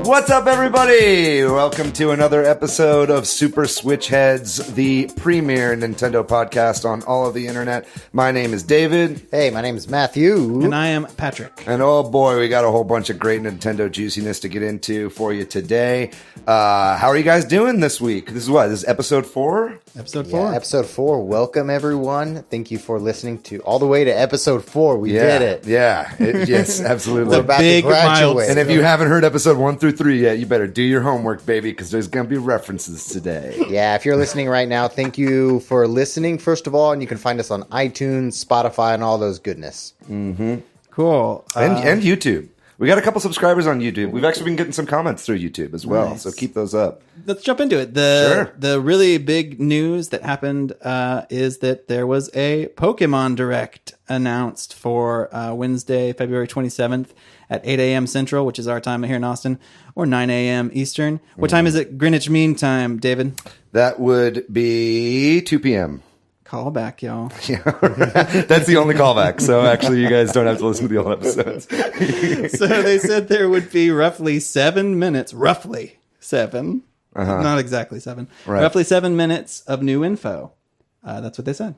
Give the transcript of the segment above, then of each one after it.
What's up, everybody? Welcome to another episode of Super Switch Heads, the premier Nintendo podcast on all of the internet. My name is David. Hey, my name is Matthew. And I am Patrick. And oh boy, we got a whole bunch of great Nintendo juiciness to get into for you today. How are you guys doing this week? This is episode 4? Episode 4. Yeah, episode 4. Welcome, everyone. Thank you for listening to all the way to episode 4. We did it. Yeah. Yes, absolutely. We're about to graduate. And if you haven't heard episode 1 through 3 yet, you better do your homework, baby, because there's going to be references today. Yeah, if you're listening right now, thank you for listening, first of all. And you can find us on iTunes, Spotify, and all those goodness. Mm-hmm. Cool. And YouTube. We got a couple subscribers on YouTube. We've actually been getting some comments through YouTube as well, Nice. so keep those up. Let's jump into it. The really big news that happened is that there was a Pokemon Direct announced for Wednesday, February 27th at 8 a.m. Central, which is our time here in Austin, or 9 a.m. Eastern. What time is it Greenwich Mean Time, David? That would be 2 p.m. Call back, y'all. Yeah, that's the only callback. So actually, you guys don't have to listen to the old episodes. So they said there would be roughly 7 minutes, roughly 7, not exactly 7, Right. roughly 7 minutes of new info. That's what they said.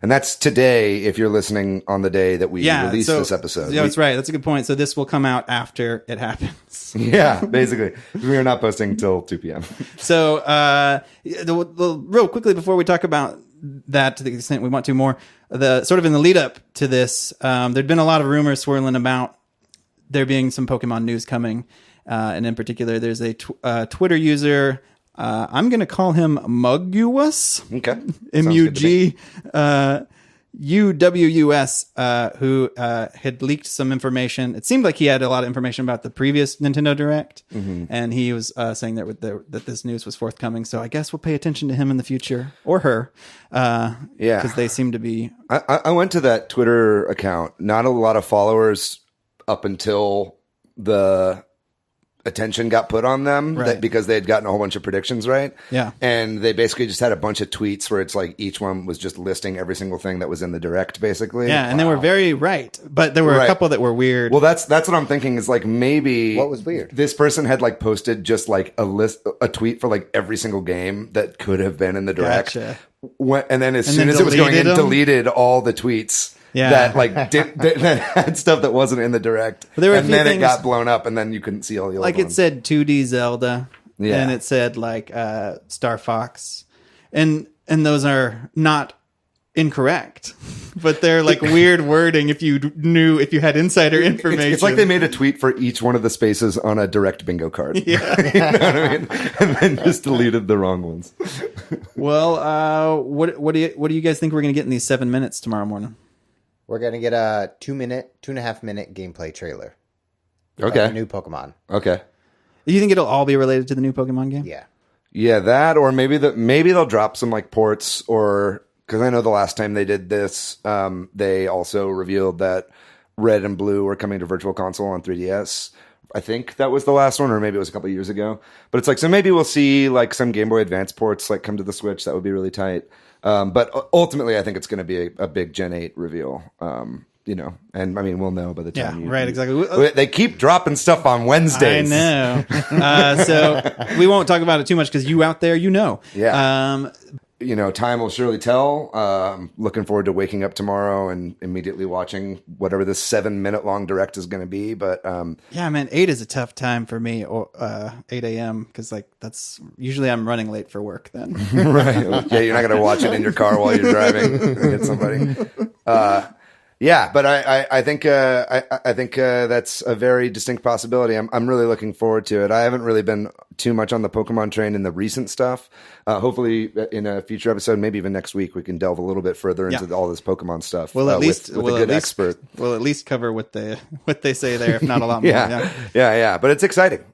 And that's today, if you're listening on the day that we release this episode. Yeah, that's right. That's a good point. So this will come out after it happens. Yeah, basically. We are not posting till 2 p.m. So real quickly before we talk about that to the extent we want to more, the sort of in the lead up to this, there'd been a lot of rumors swirling about there being some Pokemon news coming. And in particular, there's a Twitter user, I'm going to call him Muguus. Okay. M-U-G U-W-U-S, who had leaked some information. It seemed like he had a lot of information about the previous Nintendo Direct, and he was saying that that this news was forthcoming. So I guess we'll pay attention to him in the future, or her, because they seem to be... I went to that Twitter account. Not a lot of followers up until the attention got put on them, Right. because they had gotten a whole bunch of predictions right. Yeah. And they basically just had a bunch of tweets where it's like each one was just listing every single thing that was in the Direct, basically. Yeah, and they were very right, but there were a couple that were weird. Well, that's what I'm thinking is like maybe What was weird? This person had like posted just like a tweet for like every single game that could have been in the Direct. Gotcha. And then as And soon then as it was going in, deleted them? deleted all the tweets. Yeah. That like that had stuff that wasn't in the Direct, there were a and few then it things- got blown up, and then you couldn't see all the old like ones. it said 2D Zelda, Yeah. and it said like Star Fox, and those are not incorrect, but they're like weird wording if you had insider information. It's like they made a tweet for each one of the spaces on a Direct bingo card. Yeah. You know what I mean? And then just deleted the wrong ones. Well, what do you guys think we're gonna get in these 7 minutes tomorrow morning? We're going to get a 2.5 minute gameplay trailer. Okay. Of the new Pokemon. Okay. Do you think it'll all be related to the new Pokemon game? Yeah. Yeah, that, or maybe they'll drop some like ports, or because I know the last time they did this, they also revealed that Red and Blue were coming to Virtual Console on 3DS. I think that was the last one, or maybe it was a couple of years ago. But it's like, so maybe we'll see like some Game Boy Advance ports like come to the Switch. That would be really tight. But ultimately, I think it's going to be a big Gen 8 reveal. And I mean, we'll know by the time. Yeah, right, exactly. They keep dropping stuff on Wednesdays. I know. So we won't talk about it too much because you out there, Yeah. Time will surely tell. Looking forward to waking up tomorrow and immediately watching whatever this 7 minute long Direct is going to be. But yeah, man, 8 is a tough time for me, or 8 a.m. because like that's usually I'm running late for work then. right, yeah, you're not going to watch it in your car while you're driving and hit somebody. Yeah, but I think that's a very distinct possibility. I'm really looking forward to it. I haven't really been too much on the Pokemon train in the recent stuff. Hopefully, in a future episode, maybe even next week, we can delve a little bit further into all this Pokemon stuff. Well, at least with a good expert. We'll at least cover what they say there, if not a lot more. Yeah. But it's exciting.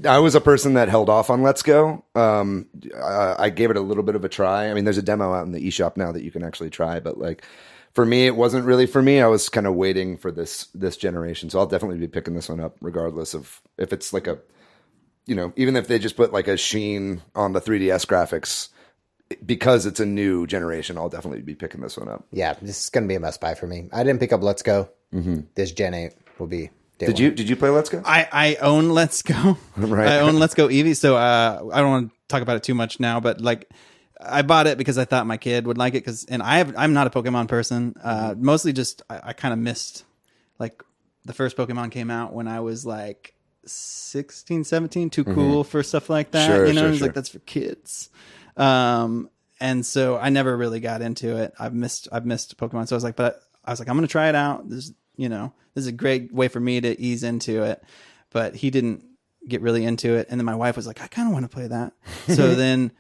I was a person that held off on Let's Go. I gave it a little bit of a try. I mean, there's a demo out in the eShop now that you can actually try, but like for me, it wasn't really for me. I was kind of waiting for this generation. So I'll definitely be picking this one up regardless of if it's like even if they just put like a sheen on the 3DS graphics, because it's a new generation, I'll definitely be picking this one up. Yeah, this is going to be a must buy for me. I didn't pick up Let's Go. This Gen 8 will be day one. Did you play Let's Go? I own Let's Go. Right. I own Let's Go Eevee, so I don't want to talk about it too much now, but like I bought it because I thought my kid would like it I'm not a Pokemon person. Mostly just I kind of missed like the first Pokemon came out when I was like 16, 17, too cool for stuff like that. Sure, you know, sure, it was sure. like that's for kids. And so I never really got into it. I've missed Pokemon. So I was like, I'm going to try it out. This is a great way for me to ease into it. But he didn't get really into it. And then my wife was like, I kind of want to play that. So then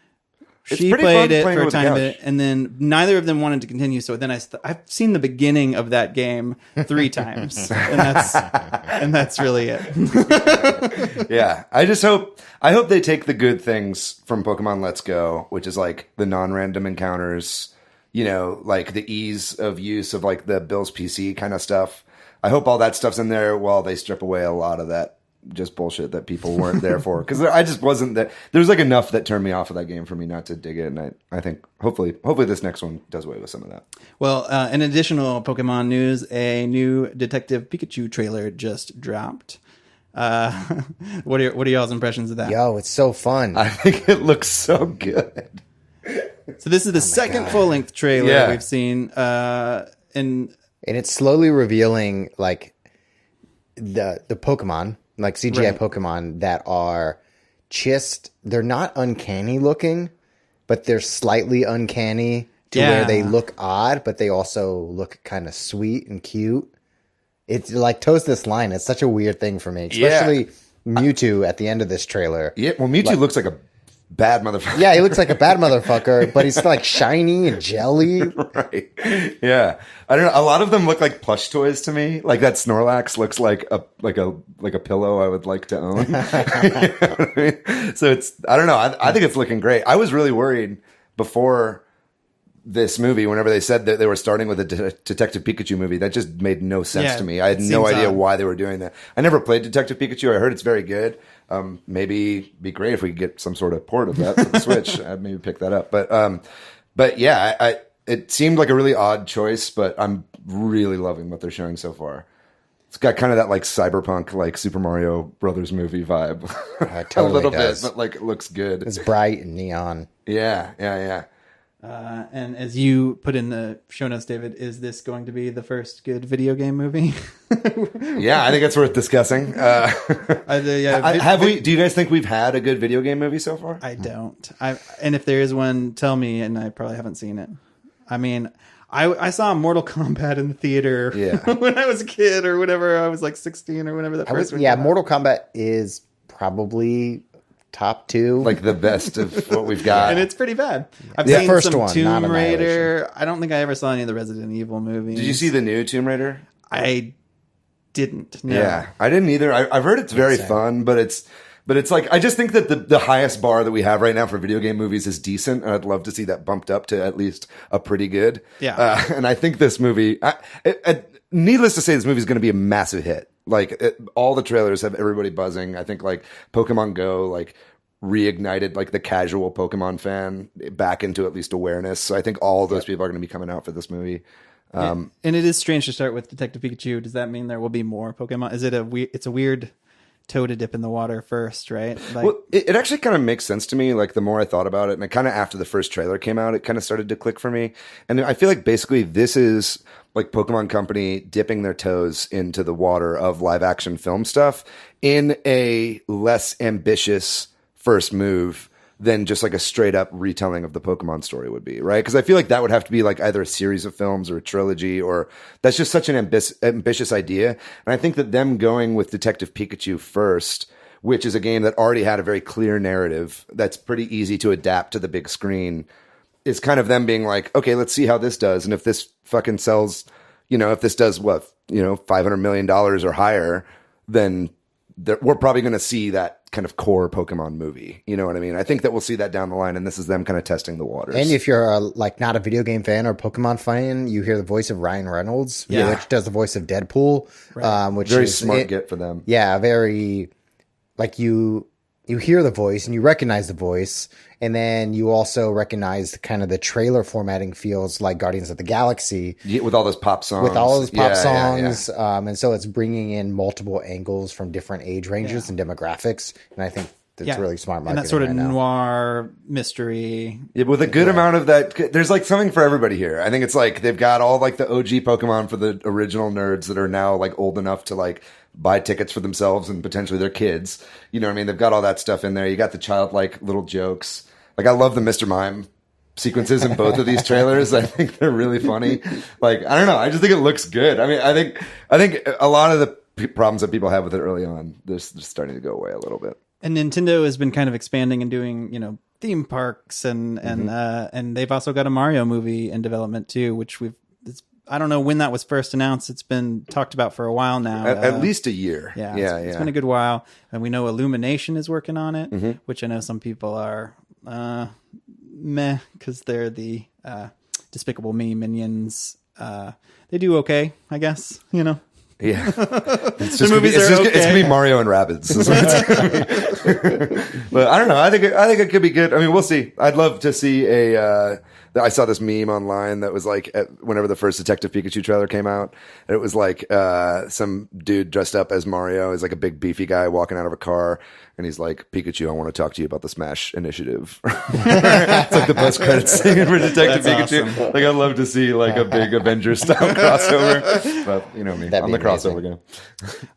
she pretty played fun it playing for a with the time couch. bit, and then neither of them wanted to continue. So then I've seen the beginning of that game 3 times, and that's really it. Yeah, I hope they take the good things from Pokemon Let's Go, which is like the non-random encounters, you know, like the ease of use of like the Bill's PC kind of stuff. I hope all that stuff's in there while they strip away a lot of that just bullshit that people weren't there for. Because I just wasn't there. There was like enough that turned me off of that game for me not to dig it. And I think hopefully this next one does away with some of that. Well, in additional Pokemon news, a new Detective Pikachu trailer just dropped. What are y'all's impressions of that? Yo, it's so fun. I think it looks so good. So this is the second full-length trailer Yeah. we've seen, and And it's slowly revealing like the Pokemon, like CGI Right. Pokemon that are just, they're not uncanny looking, but they're slightly uncanny to where they Yeah. look odd, but they also look kind of sweet and cute. It's like toes this line. It's such a weird thing for me, especially Mewtwo at the end of this trailer. Yeah, well, Mewtwo looks like a bad motherfucker. Yeah, he looks like a bad motherfucker, but he's like shiny and jelly. Right. Yeah. I don't know. A lot of them look like plush toys to me. Like that Snorlax looks like a pillow I would like to own. You know what I mean? So I don't know. I think it's looking great. I was really worried before this movie, whenever they said that they were starting with a Detective Pikachu movie. That just made no sense Yeah, to me. I had it no seems idea odd. why they were doing that. I never played Detective Pikachu. I heard it's very good. Maybe it'd be great if we could get some sort of port of that for the Switch. I'd maybe pick that up. But yeah, it seemed like a really odd choice, but I'm really loving what they're showing so far. It's got kind of that like cyberpunk, like Super Mario Brothers movie vibe. It totally a little does. bit, but like it looks good. It's bright and neon. Yeah. and as you put in the show notes, David, is this going to be the first good video game movie? Yeah, I think it's worth discussing. Have we? Do you guys think we've had a good video game movie so far? I don't. And if there is one, tell me, and I probably haven't seen it. I mean, I saw Mortal Kombat in the theater when I was a kid or whatever. I was like 16 or whatever that first one came out. Mortal Kombat is probably top 2. Like the best of what we've got. And it's pretty bad. I've The seen first some one, Tomb not Raider. I don't think I ever saw any of the Resident Evil movies. Did you see the new Tomb Raider? I didn't. No. Yeah, I didn't either. I've heard it's very fun, but it's like I just think that the highest bar that we have right now for video game movies is decent, and I'd love to see that bumped up to at least a pretty good. Yeah. And I think this movie, needless to say, this movie is going to be a massive hit. Like all the trailers have everybody buzzing. I think like Pokemon Go like reignited like the casual Pokemon fan back into at least awareness. So I think all those people are going to be coming out for this movie. And it is strange to start with Detective Pikachu. Does that mean there will be more Pokemon? Is it it's a weird toe to dip in the water first, right? Like, Well, it actually kind of makes sense to me. Like the more I thought about it, and it kind of after the first trailer came out, it kind of started to click for me. And I feel like basically this is like Pokemon Company dipping their toes into the water of live action film stuff in a less ambitious first move than just like a straight up retelling of the Pokemon story would be, right? Because I feel like that would have to be like either a series of films or a trilogy, or that's just such an ambitious idea. And I think that them going with Detective Pikachu first, which is a game that already had a very clear narrative that's pretty easy to adapt to the big screen, is kind of them being like, okay, let's see how this does. And if this fucking sells, if this does $500 million or higher, then we're probably going to see that kind of core Pokemon movie. You know what I mean? I think that we'll see that down the line, and this is them kind of testing the waters. And if you're not a video game fan or Pokemon fan, you hear the voice of Ryan Reynolds, which does the voice of Deadpool, which very is smart get for them. Yeah, very like you hear the voice and you recognize the voice, and then you also recognize kind of the trailer formatting feels like Guardians of the Galaxy. Yeah, with all those pop songs. With all those pop Yeah, songs. And so it's bringing in multiple angles from different age ranges and demographics. And I think that's really smart marketing. And that sort of right now. noir mystery. Yeah, with a good amount of that. There's like something for everybody here. I think it's like they've got all like the OG Pokemon for the original nerds that are now like old enough to like buy tickets for themselves and potentially their kids. You know what I mean? They've got all that stuff in there. You got the childlike little jokes. Like I love the Mr. Mime sequences in both of these trailers. I think they're really funny. Like, I don't know. I just think it looks good. I mean, I think a lot of the problems that people have with it early on, they're starting to go away a little bit. And Nintendo has been kind of expanding and doing, theme parks and they've also got a Mario movie in development too, which I don't know when that was first announced. It's been talked about for a while now. At least a year. Yeah. It's been a good while. And we know Illumination is working on it, which I know some people are meh because they're the Despicable Me minions. They do okay, I guess, Yeah. It's just movies it's are going to okay. be Mario and Rabbids. Is what it's gonna be. But I don't know. I think it could be good. I mean, we'll see. I'd love to see I saw this meme online that was like whenever the first Detective Pikachu trailer came out, it was like some dude dressed up as Mario is like a big beefy guy walking out of a car, and he's like, "Pikachu, I want to talk to you about the Smash Initiative." It's like the post credits scene for Detective That's Pikachu. awesome. Like I'd love to see like a big Avengers style crossover. But you know me, That'd I'm be the crossover amazing.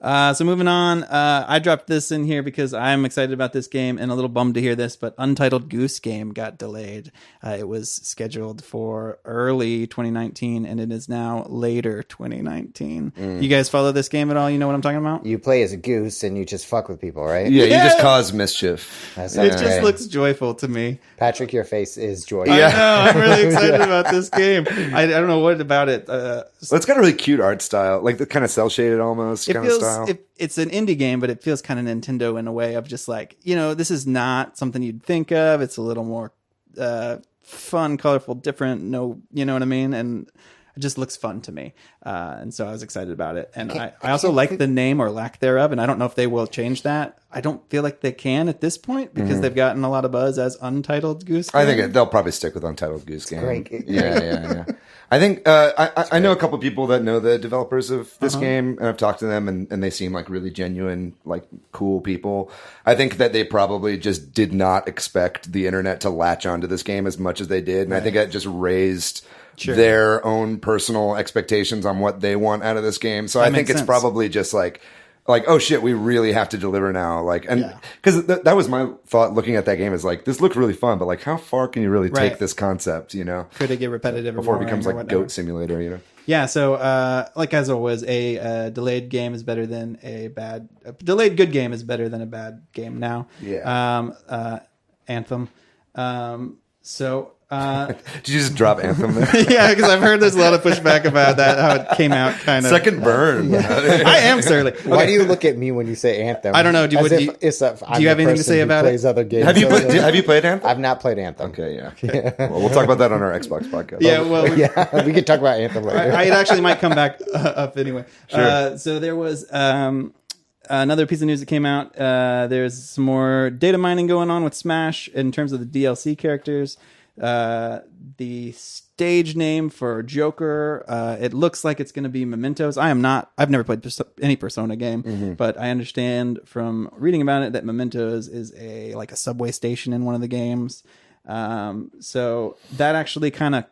guy. So moving on, I dropped this in here because I'm excited about this game and a little bummed to hear this, but Untitled Goose Game got delayed. It was scheduled for early 2019 and it is now later 2019. You guys follow this game at all? You know what I'm talking about? You play as a goose and you just fuck with people, right? Yeah, you Yeah. just cause mischief. That It sounds just great. looks joyful to me. Patrick, your face is joyful. I know. I'm really excited about this game. I don't know what about it. Well, it's got a really cute art style, like the kind of cell shaded almost It kind of feels style. it's an indie game, but it feels kind of Nintendo in a way of just like, this is not something you'd think of. It's a little more fun, colorful, different. No, you know what I mean? And it just looks fun to me. And so I was excited about it. And I also like the name or lack thereof. And I don't know if they will change that. I don't feel like they can at this point because they've gotten a lot of buzz as Untitled Goose Game. I think they'll probably stick with Untitled Goose Game. great. Yeah. I think I know a couple people that know the developers of this game, and I've talked to them, and they seem like really genuine, like cool people. I think that they probably just did not expect the internet to latch onto this game as much as they did, and I think that just raised their own personal expectations on what they want out of this game. So I think makes it's sense. probably just like, oh shit, we really have to deliver now. Like, and because that was my thought looking at that game is like, this looked really fun, but like, how far can you really take this concept, Could it get repetitive before it or becomes boring like or whatever? Goat Simulator, Yeah, so like as always, a delayed game is better than a delayed good game is better than a bad game now. Yeah. Anthem. Did you just drop Anthem there? Yeah, because I've heard there's a lot of pushback about that, how it came out kind of. Second burn. I am surly. Why do you look at me when you say Anthem? I don't know. Do you- As what do if you- it's a- I'm you have the anything to person say who about it? plays other games. Have you played Anthem? I've not played Anthem. Okay, yeah. Well, we'll talk about that on our Xbox podcast. Yeah, well, Yeah, we can talk about Anthem later. it actually might come back up anyway. So there was another piece of news that came out. There's some more data mining going on with Smash in terms of the DLC characters. The stage name for Joker, it looks like it's going to be Mementos. I've never played any Persona game, but I understand from reading about it that Mementos is like a subway station in one of the games. So that actually kind of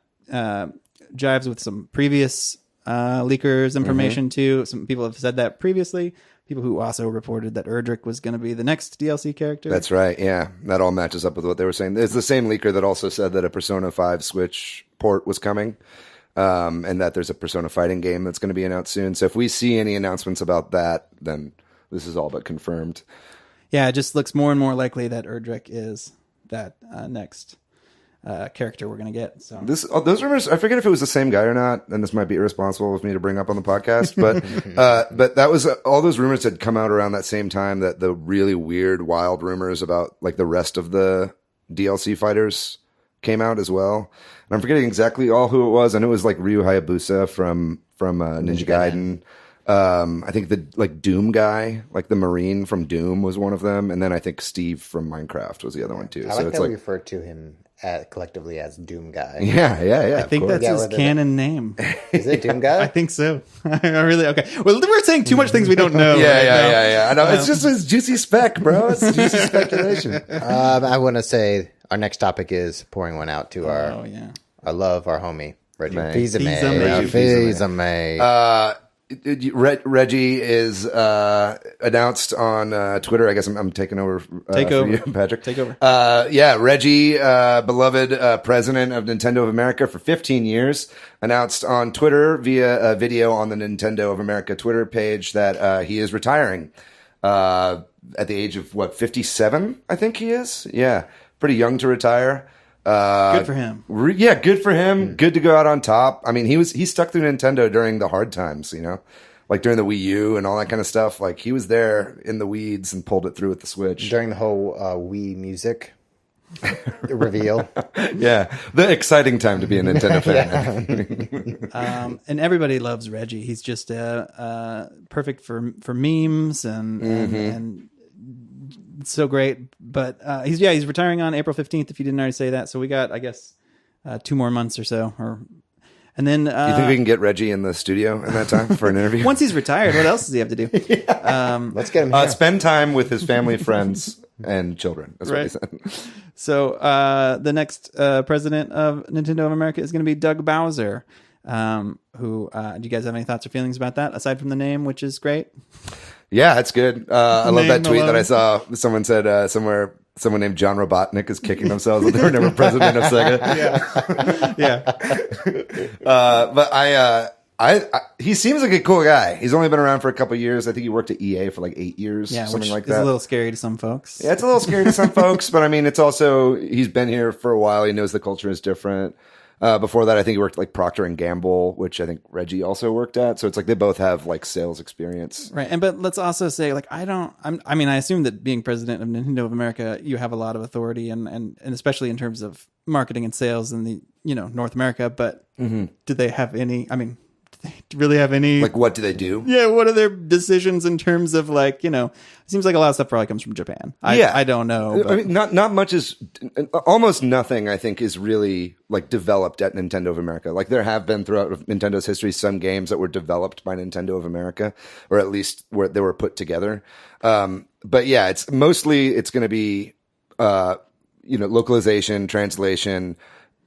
jives with some previous leakers information too. Some people have said that previously. People who also reported that Erdrick was going to be the next DLC character. That's right. Yeah, that all matches up with what they were saying. It's the same leaker that also said that a Persona 5 Switch port was coming, and that there's a Persona fighting game that's going to be announced soon. So if we see any announcements about that, then this is all but confirmed. Yeah, it just looks more and more likely that Erdrick is that next character we're going to get. So Those rumors, I forget if it was the same guy or not, and this might be irresponsible of me to bring up on the podcast, but that was all those rumors had come out around that same time that the really weird, wild rumors about like the rest of the DLC fighters came out as well. And I'm forgetting exactly all who it was. I know it was like Ryu Hayabusa from Ninja Gaiden. I think the like Doom guy, like the Marine from Doom, was one of them, and then I think Steve from Minecraft was the other one too. I like that we refer to him collectively as Doom Guy. Yeah. I think that's his canon name. Is it Doom Guy? I think so. I really okay. Well, we're saying too much things we don't know. Yeah. I know it's just it's juicy spec, bro. It's juicy speculation. I want to say our next topic is pouring one out to our love, our homie Reggie Fils-Aimé. Reggie is announced on Twitter. I guess I'm taking over. Take over, you, Patrick. Take over. Reggie, beloved president of Nintendo of America for 15 years, announced on Twitter via a video on the Nintendo of America Twitter page that he is retiring at the age of 57, I think he is. Yeah, pretty young to retire. Good for him. Good for him. Good to go out on top. I mean, he stuck through Nintendo during the hard times, like during the Wii U and all that kind of stuff. Like he was there in the weeds and pulled it through with the Switch. During the whole Wii music reveal. Yeah, the exciting time to be a Nintendo fan. And everybody loves Reggie. He's just perfect for memes and so great. But he's retiring on April 15th, if you didn't already say that. So we got, I guess, 2 more months or so. And then do you think we can get Reggie in the studio in that time for an interview? Once he's retired, what else does he have to do? Let's get him here. Spend time with his family, friends, and children. That's what he said. So the next president of Nintendo of America is going to be Doug Bowser. Do you guys have any thoughts or feelings about that, aside from the name, which is great? Yeah, that's good. I love that tweet alone. that I saw. Someone said someone named John Robotnik is kicking themselves that they were never president of Sega. But he seems like a cool guy. He's only been around for a couple of years. I think he worked at EA for like 8 years, something like that. It's a little scary to some folks. Yeah, it's a little scary to some folks, but I mean, it's also, he's been here for a while. He knows the culture is different. Before that, I think he worked like Procter and Gamble, which I think Reggie also worked at. So it's like they both have like sales experience, right? But let's also say, like, I assume that being president of Nintendo of America, you have a lot of authority, and especially in terms of marketing and sales in the North America. But do they have any? I mean, do they really have any? Like, what do they do? Yeah, what are their decisions in terms of like, it seems like a lot of stuff probably comes from Japan. I don't know. But. I mean, not much is, almost nothing, I think, is really like developed at Nintendo of America. Like there have been throughout Nintendo's history some games that were developed by Nintendo of America, or at least where they were put together. But yeah, it's going to be, localization, translation,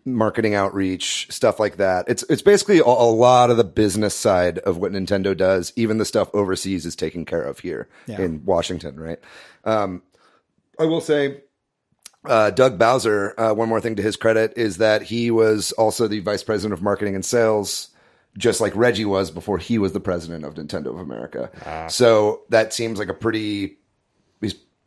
marketing outreach, stuff like that. It's basically a lot of the business side of what Nintendo does. Even the stuff overseas is taken care of here in Washington, right? I will say, Doug Bowser, one more thing to his credit is that he was also the vice president of marketing and sales, just like Reggie was before he was the president of Nintendo of America. So that seems like he's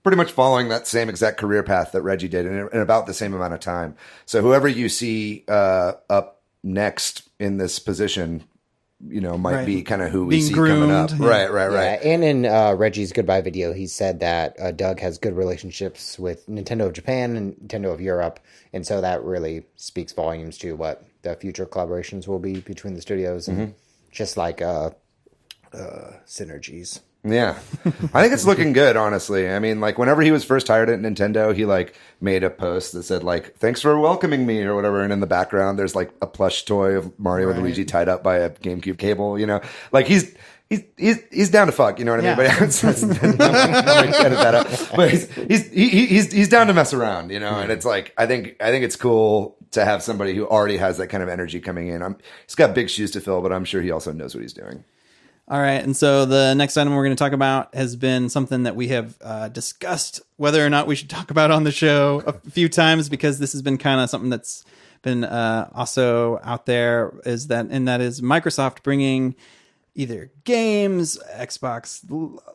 pretty much following that same exact career path that Reggie did in about the same amount of time. So whoever you see up next in this position, might be kind of who we see coming up. Yeah. Right. And in Reggie's goodbye video, he said that Doug has good relationships with Nintendo of Japan and Nintendo of Europe. And so that really speaks volumes to what the future collaborations will be between the studios and just like synergies. Yeah. I think it's looking good, honestly. I mean, like whenever he was first hired at Nintendo, he like made a post that said like, "Thanks for welcoming me" or whatever. And in the background, there's like a plush toy of Mario and Luigi tied up by a GameCube cable, like he's down to fuck, you know what I mean? But edit that out. But he's down to mess around, and it's like, I think it's cool to have somebody who already has that kind of energy coming in. He's got big shoes to fill, but I'm sure he also knows what he's doing. All right, and so the next item we're going to talk about has been something that we have discussed whether or not we should talk about on the show a few times, because this has been kind of something that's been also out there, is Microsoft bringing either games, Xbox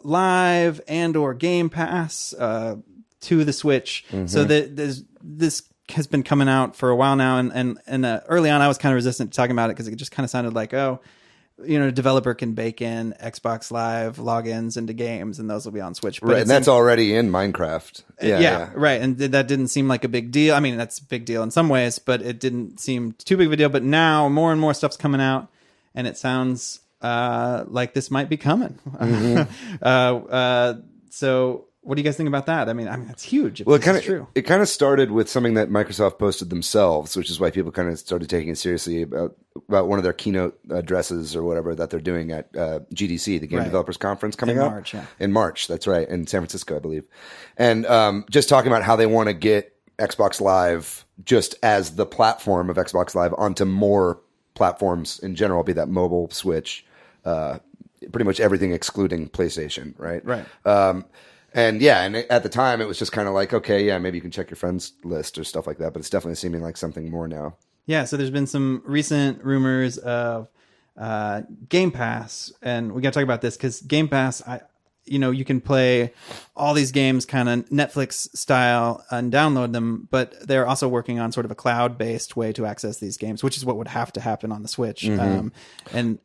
Live, and or Game Pass to the Switch. So this has been coming out for a while now, and early on I was kind of resistant to talking about it because it just kind of sounded like, a developer can bake in Xbox Live logins into games, and those will be on Switch. But right, and that's already in Minecraft. Yeah, right. And that didn't seem like a big deal. I mean, that's a big deal in some ways, but it didn't seem too big of a deal. But now more and more stuff's coming out, and it sounds like this might be coming. So what do you guys think about that? I mean, that's huge. Well, True. it kind of started with something that Microsoft posted themselves, which is why people kind of started taking it seriously about one of their keynote addresses or whatever that they're doing at GDC, the Game Developers Conference coming up in March. That's right, in San Francisco, I believe, and just talking about how they want to get Xbox Live just as the platform of Xbox Live onto more platforms in general, be that mobile, Switch, pretty much everything excluding PlayStation, right? Right. And at the time it was just kind of like, okay, yeah, maybe you can check your friends list or stuff like that, but it's definitely seeming like something more now. Yeah, so there's been some recent rumors of Game Pass, and we got to talk about this because Game Pass, you can play all these games kind of Netflix style and download them, but they're also working on sort of a cloud-based way to access these games, which is what would have to happen on the Switch. And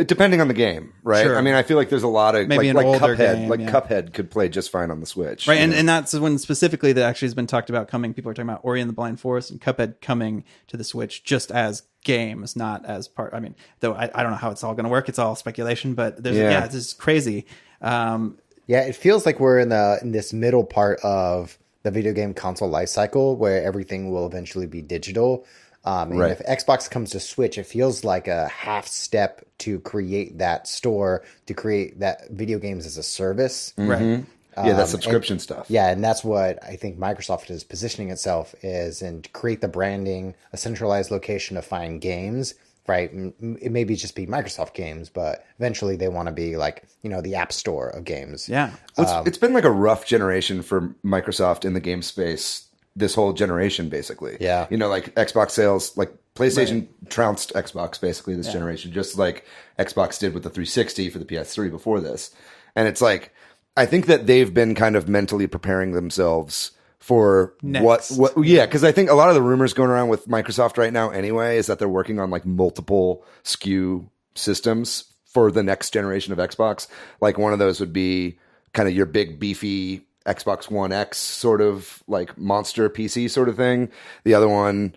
depending on the game, right? Sure. I mean, I feel like there's a lot of maybe like an older Cuphead, game, Cuphead could play just fine on the Switch, right? And that's when specifically that actually has been talked about coming. People are talking about Ori and the Blind Forest and Cuphead coming to the Switch just as games, not as part. I mean, though I don't know how it's all going to work. It's all speculation, but there's this is crazy. Yeah, it feels like we're in this middle part of the video game console life cycle where everything will eventually be digital. And if Xbox comes to Switch, it feels like a half step to create that store, to create that video games as a service. Right. That subscription stuff. Yeah, and that's what I think Microsoft is positioning itself is, and to create the branding, a centralized location to find games. Right, it maybe just be Microsoft games, but eventually they want to be like the App Store of games. Yeah, it's been like a rough generation for Microsoft in the game space. This whole generation, basically. Yeah, like Xbox sales, like PlayStation trounced Xbox basically this generation, just like Xbox did with the 360 for the PS3 before this. And it's like, I think that they've been kind of mentally preparing themselves for next. Because I think a lot of the rumors going around with Microsoft right now anyway is that they're working on like multiple SKU systems for the next generation of Xbox. Like one of those would be kind of your big beefy Xbox One X sort of like monster PC sort of thing. The other one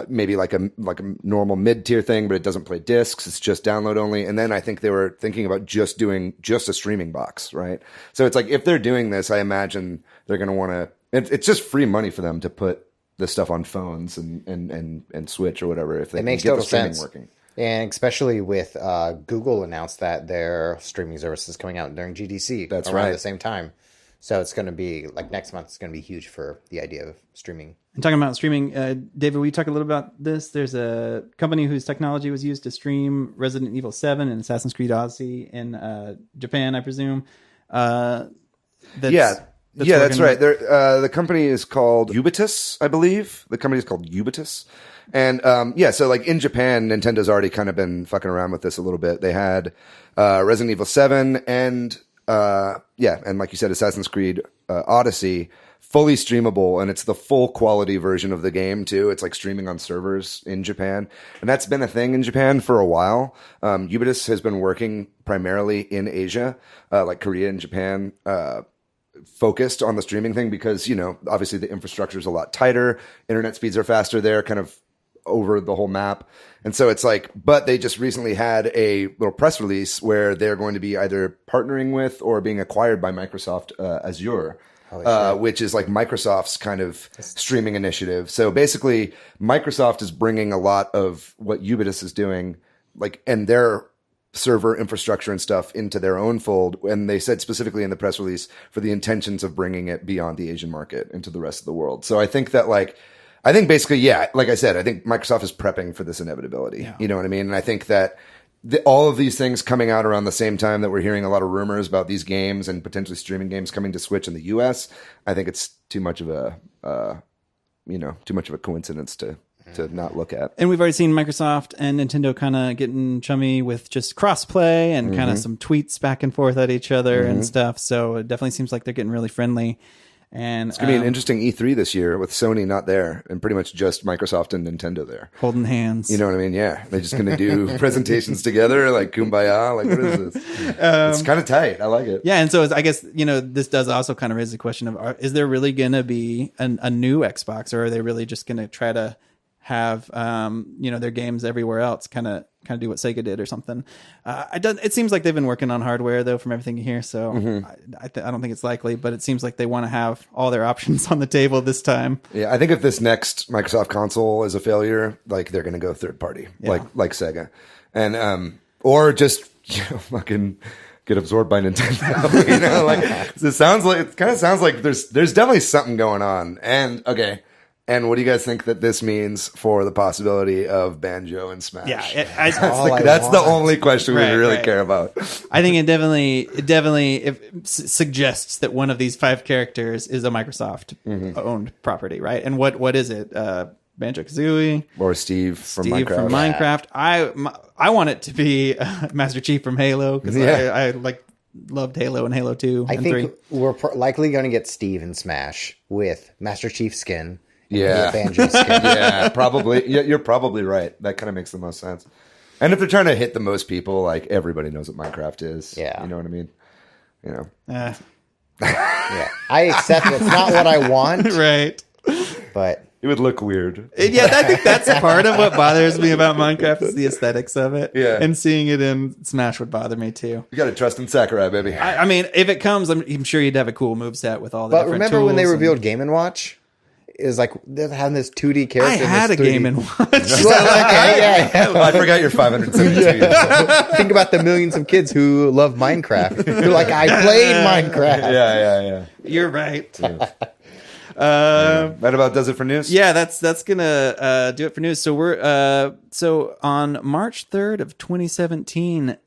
maybe like a normal mid-tier thing, but it doesn't play discs. It's just download only. And then I think they were thinking about just doing just a streaming box, right? So it's like if they're doing this, I imagine they're going to want to. It's just free money for them to put this stuff on phones and Switch or whatever if they it makes can get total the streaming sense. working. And especially with Google announced that their streaming service is coming out during GDC. That's around right. the same time. So it's going to be like next month. It's going to be huge for the idea of streaming. And talking about streaming, David, will you talk a little about this? There's a company whose technology was used to stream Resident Evil 7 and Assassin's Creed Odyssey in Japan, I presume. That's right. The company is called Ubitus, I believe. The company is called Ubitus. And so like in Japan, Nintendo's already kind of been fucking around with this a little bit. They had Resident Evil 7 and like you said, Assassin's Creed Odyssey, fully streamable, and it's the full quality version of the game too. It's like streaming on servers in Japan, and that's been a thing in Japan for a while. Ubitus has been working primarily in Asia, like Korea and Japan, focused on the streaming thing because, obviously the infrastructure is a lot tighter. Internet speeds are faster there, kind of over the whole map. And so it's like, but they just recently had a little press release where they're going to be either partnering with or being acquired by Microsoft Azure, which is like Microsoft's kind of streaming initiative. So basically Microsoft is bringing a lot of what Ubitus is doing, like, and their server infrastructure and stuff into their own fold. And they said specifically in the press release for the intentions of bringing it beyond the Asian market into the rest of the world. So I think that basically, like I said, I think Microsoft is prepping for this inevitability. Yeah. You know what I mean? And I think that all of these things coming out around the same time that we're hearing a lot of rumors about these games and potentially streaming games coming to Switch in the US, I think it's too much of a coincidence to not look at. And we've already seen Microsoft and Nintendo kind of getting chummy with just crossplay and kind of some tweets back and forth at each other and stuff. So it definitely seems like they're getting really friendly. And it's going to be an interesting E3 this year with Sony not there and pretty much just Microsoft and Nintendo there. Holding hands. You know what I mean? Yeah. They're just going to do presentations together, like kumbaya. Like, what is this? It's kind of tight. I like it. Yeah. And so I guess, this does also kind of raise the question of, is there really going to be a new Xbox, or are they really just going to try to have their games everywhere else, kind of do what Sega did or something. It seems like they've been working on hardware though, from everything you hear. So I don't think it's likely, but it seems like they want to have all their options on the table this time. Yeah, I think if this next Microsoft console is a failure, like they're going to go third party, like Sega, and or just fucking get absorbed by Nintendo. Like it kind of sounds like there's definitely something going on. And okay. And what do you guys think that this means for the possibility of Banjo and Smash? Yeah, that's the only question we really care about. I think it definitely suggests that one of these 5 characters is a Microsoft owned property, right? And what is it? Banjo-Kazooie or Steve from Minecraft. I want it to be Master Chief from Halo, because I loved Halo and Halo 2 I and think 3. we're likely going to get Steve in Smash with Master Chief skin. Yeah. Banjo skin. Yeah, probably. Yeah, you're probably right. That kind of makes the most sense. And if they're trying to hit the most people, like everybody knows what Minecraft is. Yeah. You know what I mean? Yeah. I accept it's not what I want. Right. But it would look weird. Yeah, I think that's part of what bothers me about Minecraft is the aesthetics of it. Yeah. And seeing it in Smash would bother me too. You got to trust in Sakurai, baby. I mean, if it comes, I'm sure you'd have a cool moveset with all the different remember when they tools revealed Game & Watch? It was like they're having this 2D character. I had a Game & Watch. I forgot your 572. Think about the millions of kids who love Minecraft. You're like, I played Minecraft. Yeah. You're right. That about does it for news? Yeah, that's gonna do it for news. So we're so on March 3rd of 2017,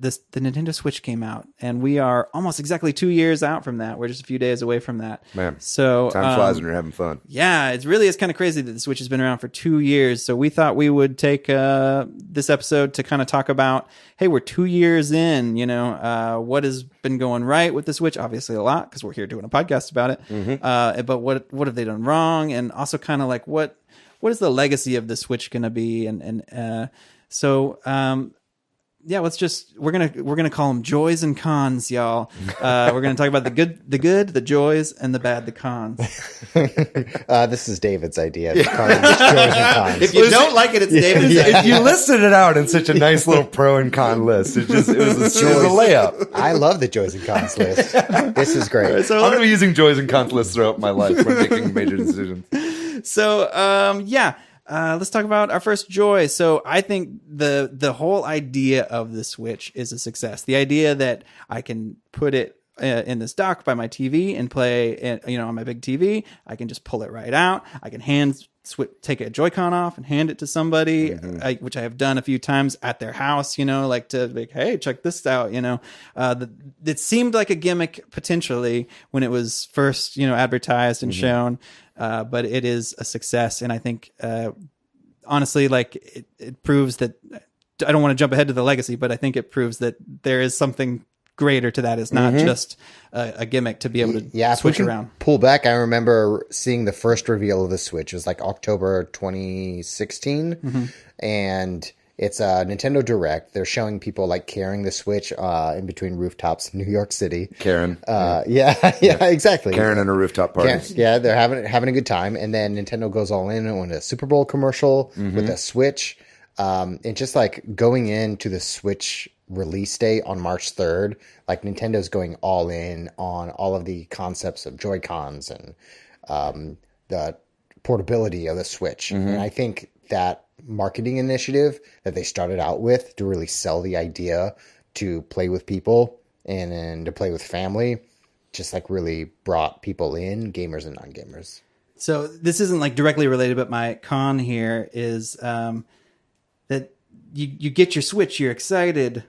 the Nintendo Switch came out, and we are almost exactly 2 years out from that. We're just a few days away from that. Man, so time flies when you're having fun. Yeah, it really is kind of crazy that the Switch has been around for 2 years. So we thought we would take this episode to kind of talk about, hey, we're 2 years in, what has been going right with the Switch? Obviously a lot, because we're here doing a podcast about it. But what have they done wrong? And also kind of like what is the legacy of the Switch going to be? Yeah, we're gonna call them joys and cons, y'all. We're gonna talk about the good, the joys, and the bad, the cons. This is David's idea. Joys and cons. If you don't like it, it's David's idea. If you listed it out in such a nice little pro and con list, it was a layup. I love the joys and cons list. This is great. I'm going to be using joys and cons lists throughout my life when making major decisions. So, let's talk about our first joy. So I think the whole idea of the Switch is a success. The idea that I can put it in this dock by my TV and play, on my big TV. I can just pull it right out. I can take a Joy-Con off and hand it to somebody, which I have done a few times at their house, hey, check this out, it seemed like a gimmick potentially when it was first, advertised and shown, but it is a success. And I think, honestly, like it proves that, I don't want to jump ahead to the legacy, but I think it proves that there is something greater to that. It's not just a gimmick to be able to switch around. Pull back. I remember seeing the first reveal of the Switch. It was like October 2016, and it's a Nintendo Direct. They're showing people like carrying the Switch in between rooftops in New York City. Karen. Yeah, exactly. Karen and a rooftop party. Yeah, they're having a good time, and then Nintendo goes all in on a Super Bowl commercial with a Switch, and just like going into the Switch release date on March 3rd, like Nintendo's going all in on all of the concepts of Joy-Cons and the portability of the Switch. And I think that marketing initiative that they started out with to really sell the idea to play with people and to play with family just like really brought people in, gamers and non-gamers. So this isn't like directly related, but my con here is that you get your Switch, you're excited,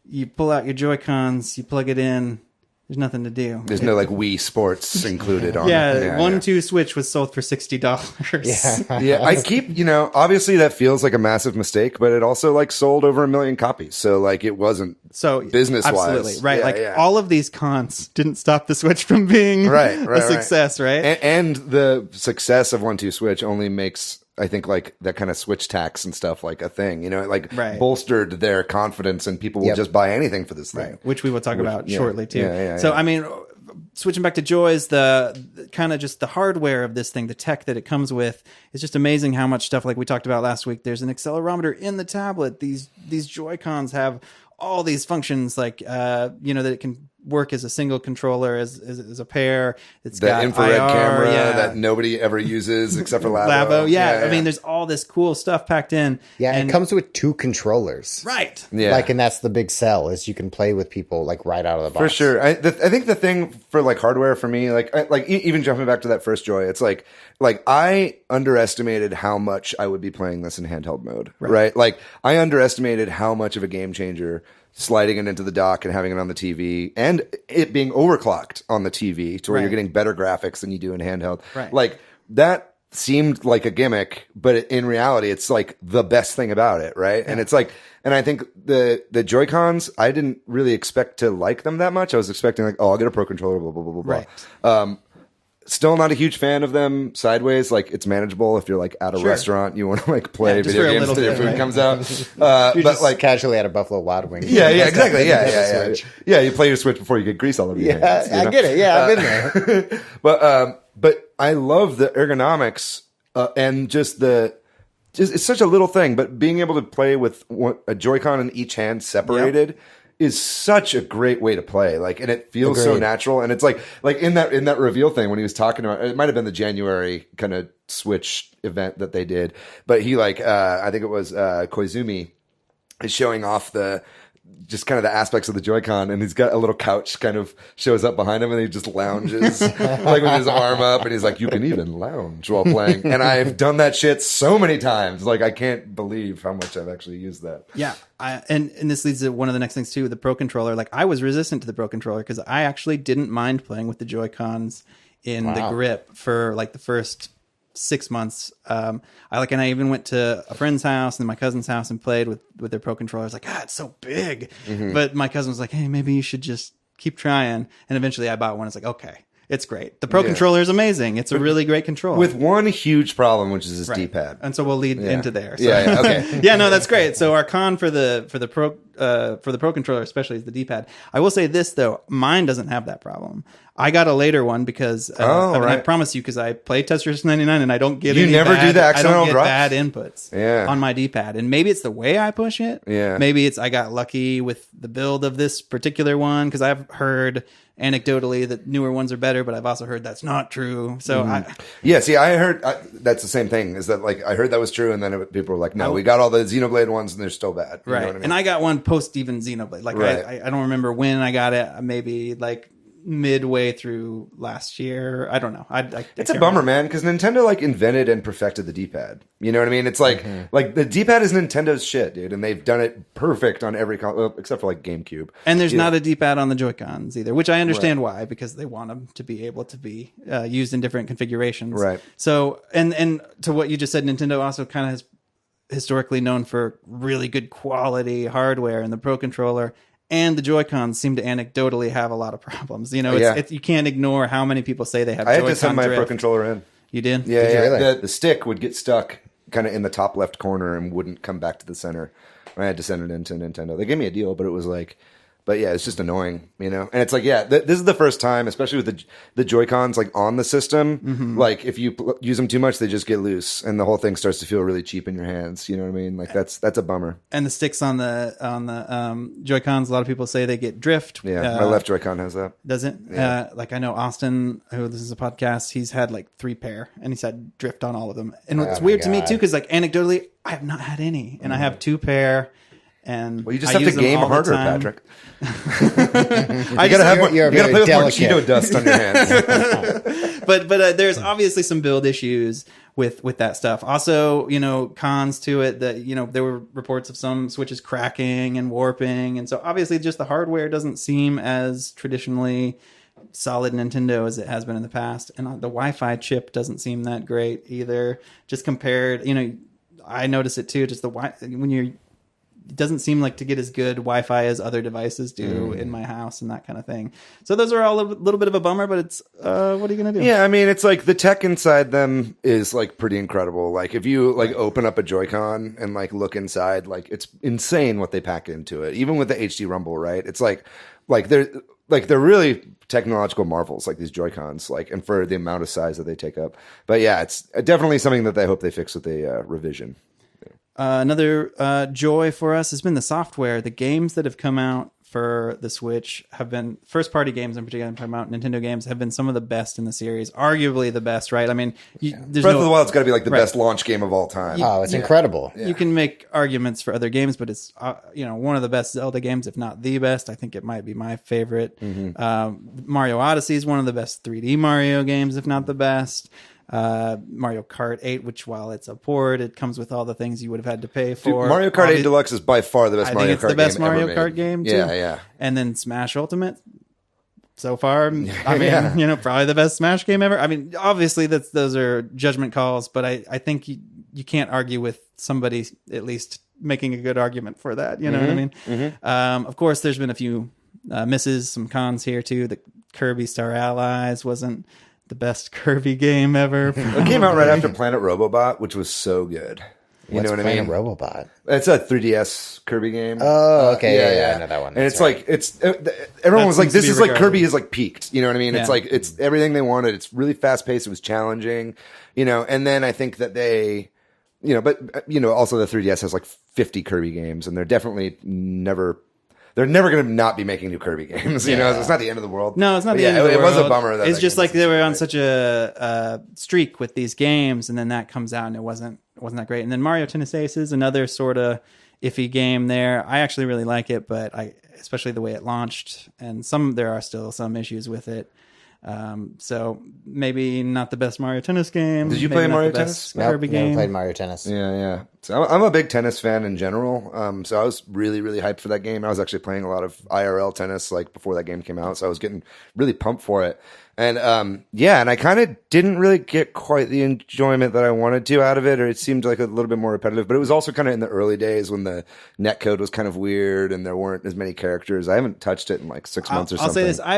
you pull out your Joy-Cons, you plug it in, there's nothing to do. There's no like Wii Sports included on it. Yeah, 1-2 Switch was sold for $60. Yeah, I keep, obviously that feels like a massive mistake, but it also like sold over 1 million copies. So like it wasn't business wise. Absolutely, right. All of these cons didn't stop the Switch from being a success, right? And the success of 1-2 Switch only makes, I think, like that kind of Switch tax and stuff like a thing, bolstered their confidence and people will just buy anything for this thing. Which we will talk about shortly too. Yeah. So, I mean, switching back to Joys, the kind of just the hardware of this thing, the tech that it comes with, is just amazing. How much stuff, like we talked about last week, there's an accelerometer in the tablet. These Joy-Cons have all these functions, like that it can work as a single controller, as a pair. It's The got infrared IR, camera yeah. that nobody ever uses except for Labo. Labo, yeah. I mean, there's all this cool stuff packed in. Yeah, and it comes with 2 controllers. right. Yeah. And that's the big sell, is you can play with people like right out of the box. For sure. I think the thing for like hardware for me, even jumping back to that first Joy, it's like I underestimated how much I would be playing this in handheld mode, right? Like I underestimated how much of a game changer sliding it into the dock and having it on the TV and it being overclocked on the TV to where you're getting better graphics than you do in handheld. Right. Like that seemed like a gimmick, but in reality, it's like the best thing about it, right? Yeah. And it's like, and I think the Joy-Cons, I didn't really expect to like them that much. I was expecting like, oh, I'll get a Pro Controller, blah, blah, blah, blah, blah. Still not a huge fan of them sideways. Like it's manageable if you're like at a restaurant, you want to like play video games until your food comes out. You're just like casually at a Buffalo Wild Wings. Yeah, exactly. Yeah, you play your Switch before you get grease all over your hands. I get it. Yeah, I've been there. But I love the ergonomics and just it's such a little thing, but being able to play with a Joy-Con in each hand separated is such a great way to play. Like, and it feels so natural. And it's like in that reveal thing when he was talking about, it might have been the January kind of Switch event that they did, but he I think it was Koizumi is showing off just kind of the aspects of the Joy-Con, and he's got a little couch kind of shows up behind him, and he just lounges like with his arm up, and he's like, you can even lounge while playing. And I've done that shit so many times. Like, I can't believe how much I've actually used that. Yeah. And this leads to one of the next things too, the Pro Controller. Like I was resistant to the Pro Controller because I actually didn't mind playing with the Joy-Cons in the grip for like the first 6 months. I even went to a friend's house and my cousin's house and played with their Pro Controller. I was like, it's so big. Mm-hmm. But my cousin was like, hey, maybe you should just keep trying. And eventually I bought one. It's like, okay, it's great. The Pro Controller is amazing. It's a really great controller. With one huge problem, which is its D-pad. And so we'll lead into there. So. Yeah, okay. Yeah, no, that's great. So our con for the Pro Controller especially is the D-pad. I will say this though, mine doesn't have that problem. I got a later one because I promise you, because I play Tetris 99 and I don't get bad inputs on my D-pad. And maybe it's the way I push it. Yeah. Maybe it's I got lucky with the build of this particular one, because I've heard anecdotally that newer ones are better, but I've also heard that's not true. So I heard that's the same thing. Is that like I heard that was true, and then people were like, "No, we got all the Xenoblade ones, and they're still bad." You know what I mean? And I got one post even Xenoblade. Like I don't remember when I got it. Maybe like midway through last year. I don't know. It's a bummer, man, because Nintendo like invented and perfected the D-pad. You know what I mean? It's like like the D-pad is Nintendo's shit, dude, and they've done it perfect on every except for like GameCube. And there's not a D-pad on the Joy-Cons either, which I understand why, because they want them to be able to be used in different configurations. Right. So and to what you just said, Nintendo also kind of has historically known for really good quality hardware, and the Pro Controller and the Joy-Cons seem to anecdotally have a lot of problems. You know, you can't ignore how many people say they have Joy-Con I had to send my drift. Pro Controller in. You did? Yeah, did you really? The stick would get stuck kind of in the top left corner and wouldn't come back to the center. I had to send it into Nintendo. They gave me a deal, but it was like... But yeah, it's just annoying, you know? And it's like, this is the first time, especially with the Joy-Cons like on the system, like if you use them too much, they just get loose and the whole thing starts to feel really cheap in your hands. You know what I mean? Like that's a bummer. And the sticks on the Joy-Cons, a lot of people say they get drift. Yeah, my left Joy-Con has that. Does it? Yeah. Like I know Austin, who this is a podcast, he's had like 3 pair and he's had drift on all of them. And it's weird to me too, because like anecdotally, I have not had any, and I have 2 pair. And well, you just have to game harder, Patrick. You gotta have you gotta play with more Cheeto dust on your hands. but there's obviously some build issues with that stuff. Also, you know, cons to it that, you know, there were reports of some switches cracking and warping, and so obviously just the hardware doesn't seem as traditionally solid Nintendo as it has been in the past, and the Wi-Fi chip doesn't seem that great either. Just compared, you know, I notice it too. Just it doesn't seem like to get as good Wi-Fi as other devices do in my house and that kind of thing. So those are all a little bit of a bummer, but it's, what are you going to do? Yeah, I mean, it's like the tech inside them is like pretty incredible. Like if you like open up a Joy-Con and like look inside, like it's insane what they pack into it. Even with the HD Rumble, right? It's like like they're really technological marvels, like these Joy-Cons, like, and for the amount of size that they take up. But yeah, it's definitely something that I hope they fix with a revision. Another joy for us has been the software. The games that have come out for the Switch have been first-party games, in particular. I'm talking about Nintendo games, have been some of the best in the series, arguably the best. Right? I mean, there's Breath of the Wild's got to be like the best launch game of all time. Oh, it's incredible. You can make arguments for other games, but it's one of the best Zelda games, if not the best. I think it might be my favorite. Mario Odyssey is one of the best 3D Mario games, if not the best. Mario Kart 8, which while it's a port, it comes with all the things you would have had to pay for. Dude, Mario Kart 8 Deluxe is by far the best I Mario think Kart it's the best game ever Mario made. Kart game too. Yeah. And then Smash Ultimate. So far, I mean, probably the best Smash game ever. I mean, obviously those are judgment calls, but I think you can't argue with somebody at least making a good argument for that. You know what I mean? Of course, there's been a few misses, some cons here too. The Kirby Star Allies wasn't the best Kirby game ever. It came out right after Planet Robobot, which was so good. You know what I mean? Robobot. It's a 3DS Kirby game. Oh, okay. Yeah, I know that one. And That's right. Everyone That was like, seems to this be is like regarded. Kirby is like peaked. You know what I mean? Yeah. It's like, it's everything they wanted. It's really fast paced. It was challenging, and then I think that they, also the 3DS has like 50 Kirby games, and they're definitely they're never going to not be making new Kirby games. It's not the end of the world. No, it's not But the end of the it world. was a bummer. It's that just game like they wasn't were so on great. such a streak with these games, and then that comes out and it wasn't that great. And then Mario Tennis Aces, another sort of iffy game there. I actually really like it, but especially the way it launched, and there are still some issues with it. So maybe not the best Mario Tennis game. Did you maybe play not Mario the best Tennis? Nope, Kirby never game. played Mario Tennis. Yeah. So I'm a big tennis fan in general. So I was really, really hyped for that game. I was actually playing a lot of IRL tennis like before that game came out. So I was getting really pumped for it. And and I kind of didn't really get quite the enjoyment that I wanted to out of it, or it seemed like a little bit more repetitive. But it was also kind of in the early days when the netcode was kind of weird and there weren't as many characters. I haven't touched it in like 6 months or something. I'll say this: I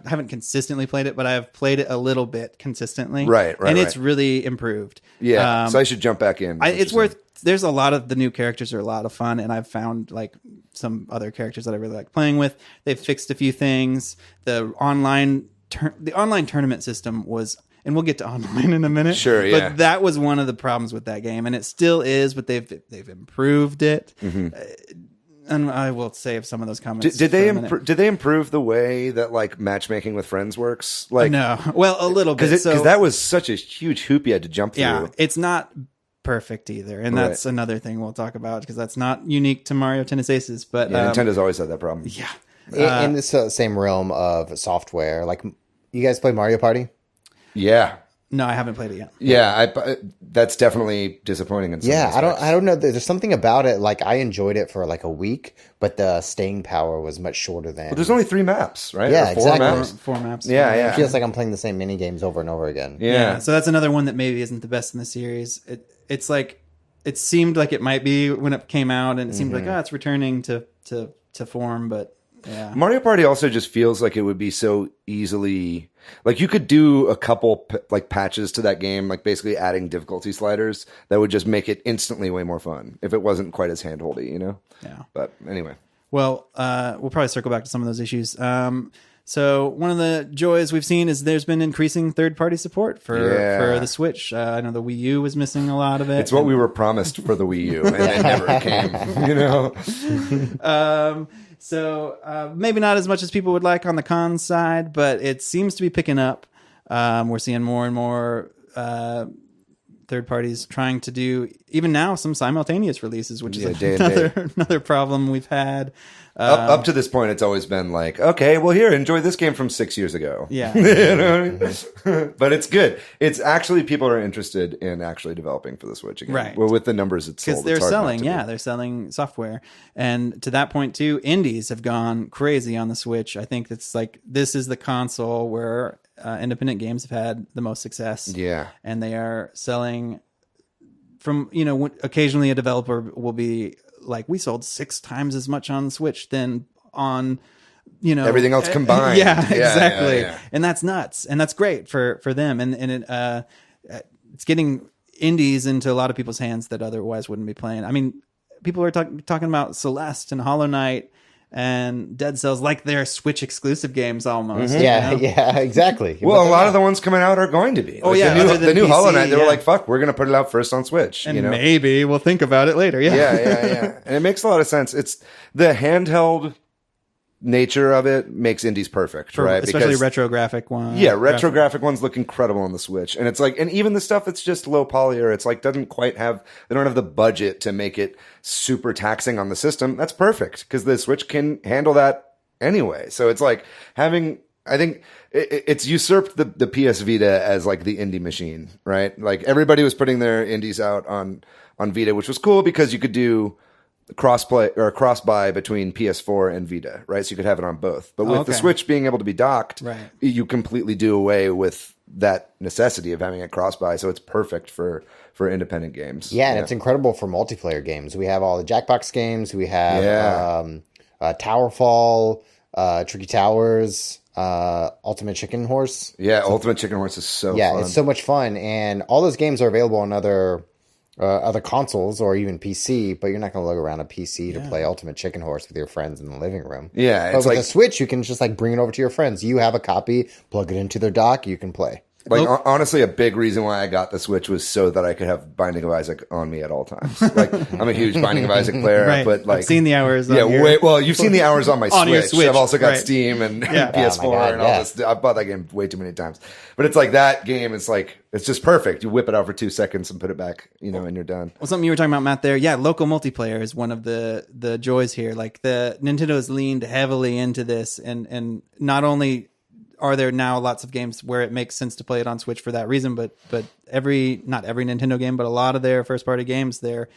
haven't consistently played it, but I have played it a little bit consistently. Right, and it's right. really improved. Yeah, so I should jump back in. It's worth. There's a lot of the new characters are a lot of fun, and I've found like some other characters that I really like playing with. They've fixed a few things. The online tournament system was, and we'll get to online in a minute. Sure, yeah. But that was one of the problems with that game, and it still is. But they've improved it. And I will save some of those comments. Did for a minute. they improve the way that like matchmaking with friends works? Like No, well, a little bit. because that was such a huge hoop you had to jump through. Yeah, it's not perfect either, and that's another thing we'll talk about because that's not unique to Mario Tennis Aces. But Nintendo's always had that problem. yeah, In this same realm of software, like you guys play Mario Party? Yeah. no, I haven't played it yet. Yeah, that's definitely disappointing. In some aspects. I don't know. There's something about it. Like I enjoyed it for like a week, but the staying power was much shorter than. But there's only 3 maps, right? Yeah, Or 4 exactly. maps. Four maps. Yeah, yeah. It feels like I'm playing the same mini games over and over again. Yeah. So that's another one that maybe isn't the best in the series. It's like it seemed like it might be when it came out, and it seemed like it's returning to form, but. Yeah. Mario Party also just feels like it would be so easily like you could do a couple like patches to that game, like basically adding difficulty sliders that would just make it instantly way more fun if it wasn't quite as handholdy, Yeah. But anyway, Well, we'll probably circle back to some of those issues. So one of the joys we've seen is there's been increasing third-party support for the Switch. I know the Wii U was missing a lot of it. it's what we were promised for the Wii U, and it never came. So maybe not as much as people would like on the con side, but it seems to be picking up. We're seeing more and more third parties trying to do, even now, some simultaneous releases, which is day and day. another problem we've had. Up to this point, it's always been like, okay, well, here, enjoy this game from 6 years ago. Yeah. You know what I mean? But it's good. It's actually, people are interested in actually developing for the Switch again. Right. Well, with the numbers it's Because sold. they're it's hard not selling, to be. they're selling software. And to that point, too, indies have gone crazy on the Switch. I think it's like, this is the console where independent games have had the most success. Yeah. And they are selling from, occasionally a developer will be like, we sold 6 times as much on the Switch than on, everything else combined. Yeah, exactly. Yeah. And that's nuts. And that's great for them. And it's getting indies into a lot of people's hands that otherwise wouldn't be playing. I mean, people are talking about Celeste and Hollow Knight and Dead Cells like they're Switch exclusive games almost. Yeah, you know? yeah, exactly. Well, a lot of the ones coming out are going to be. Oh, yeah, other the new than Hollow PC, Knight. They were yeah. like, "Fuck, we're gonna put it out first on Switch." And you know? maybe we'll think about it later. Yeah. Yeah. And it makes a lot of sense. It's the handheld nature of it makes indies perfect, right? Especially Because- retro graphic ones. Yeah, retro graphic ones look incredible on the Switch, and it's like, and even the stuff that's just low poly or it's like doesn't quite have, they don't have the budget to make it super taxing on the system. That's perfect because the Switch can handle that anyway. So it's like having, I think it's usurped the PS Vita as like the indie machine, right? Like everybody was putting their indies out on Vita, which was cool because you could do crossplay or cross buy between PS4 and Vita, right? So you could have it on both. But with the okay. Switch being able to be docked, Right. you completely do away with that necessity of having it cross buy. So it's perfect for independent games. Yeah, and it's incredible for multiplayer games. We have all the Jackbox games. We have Towerfall, Tricky Towers, Ultimate Chicken Horse. Yeah, Ultimate Chicken Horse is so fun. It's so much fun, and all those games are available on other consoles or even PC. But you're not going to look around a PC to play Ultimate Chicken Horse with your friends in the living room. Yeah, but it's with like the Switch, you can just like bring it over to your friends. You have a copy, plug it into their dock, you can play. honestly, a big reason why I got the Switch was so that I could have Binding of Isaac on me at all times. Like I'm a huge Binding of Isaac player, Right. but like I've seen the hours. yeah, on your- well, you've seen the hours on my On your Switch. Switch, I've also got right. Steam and Yeah. PS4 Oh my God, and all yeah. this. I've bought that game way too many times. But it's like that game is like it's just perfect. You whip it out for 2 seconds and put it back, and you're done. Well, something you were talking about, Matt, there. Yeah, local multiplayer is one of the joys here. Like the Nintendo has leaned heavily into this, and not only are there now lots of games where it makes sense to play it on Switch for that reason, but not every Nintendo game, but a lot of their first party games, they're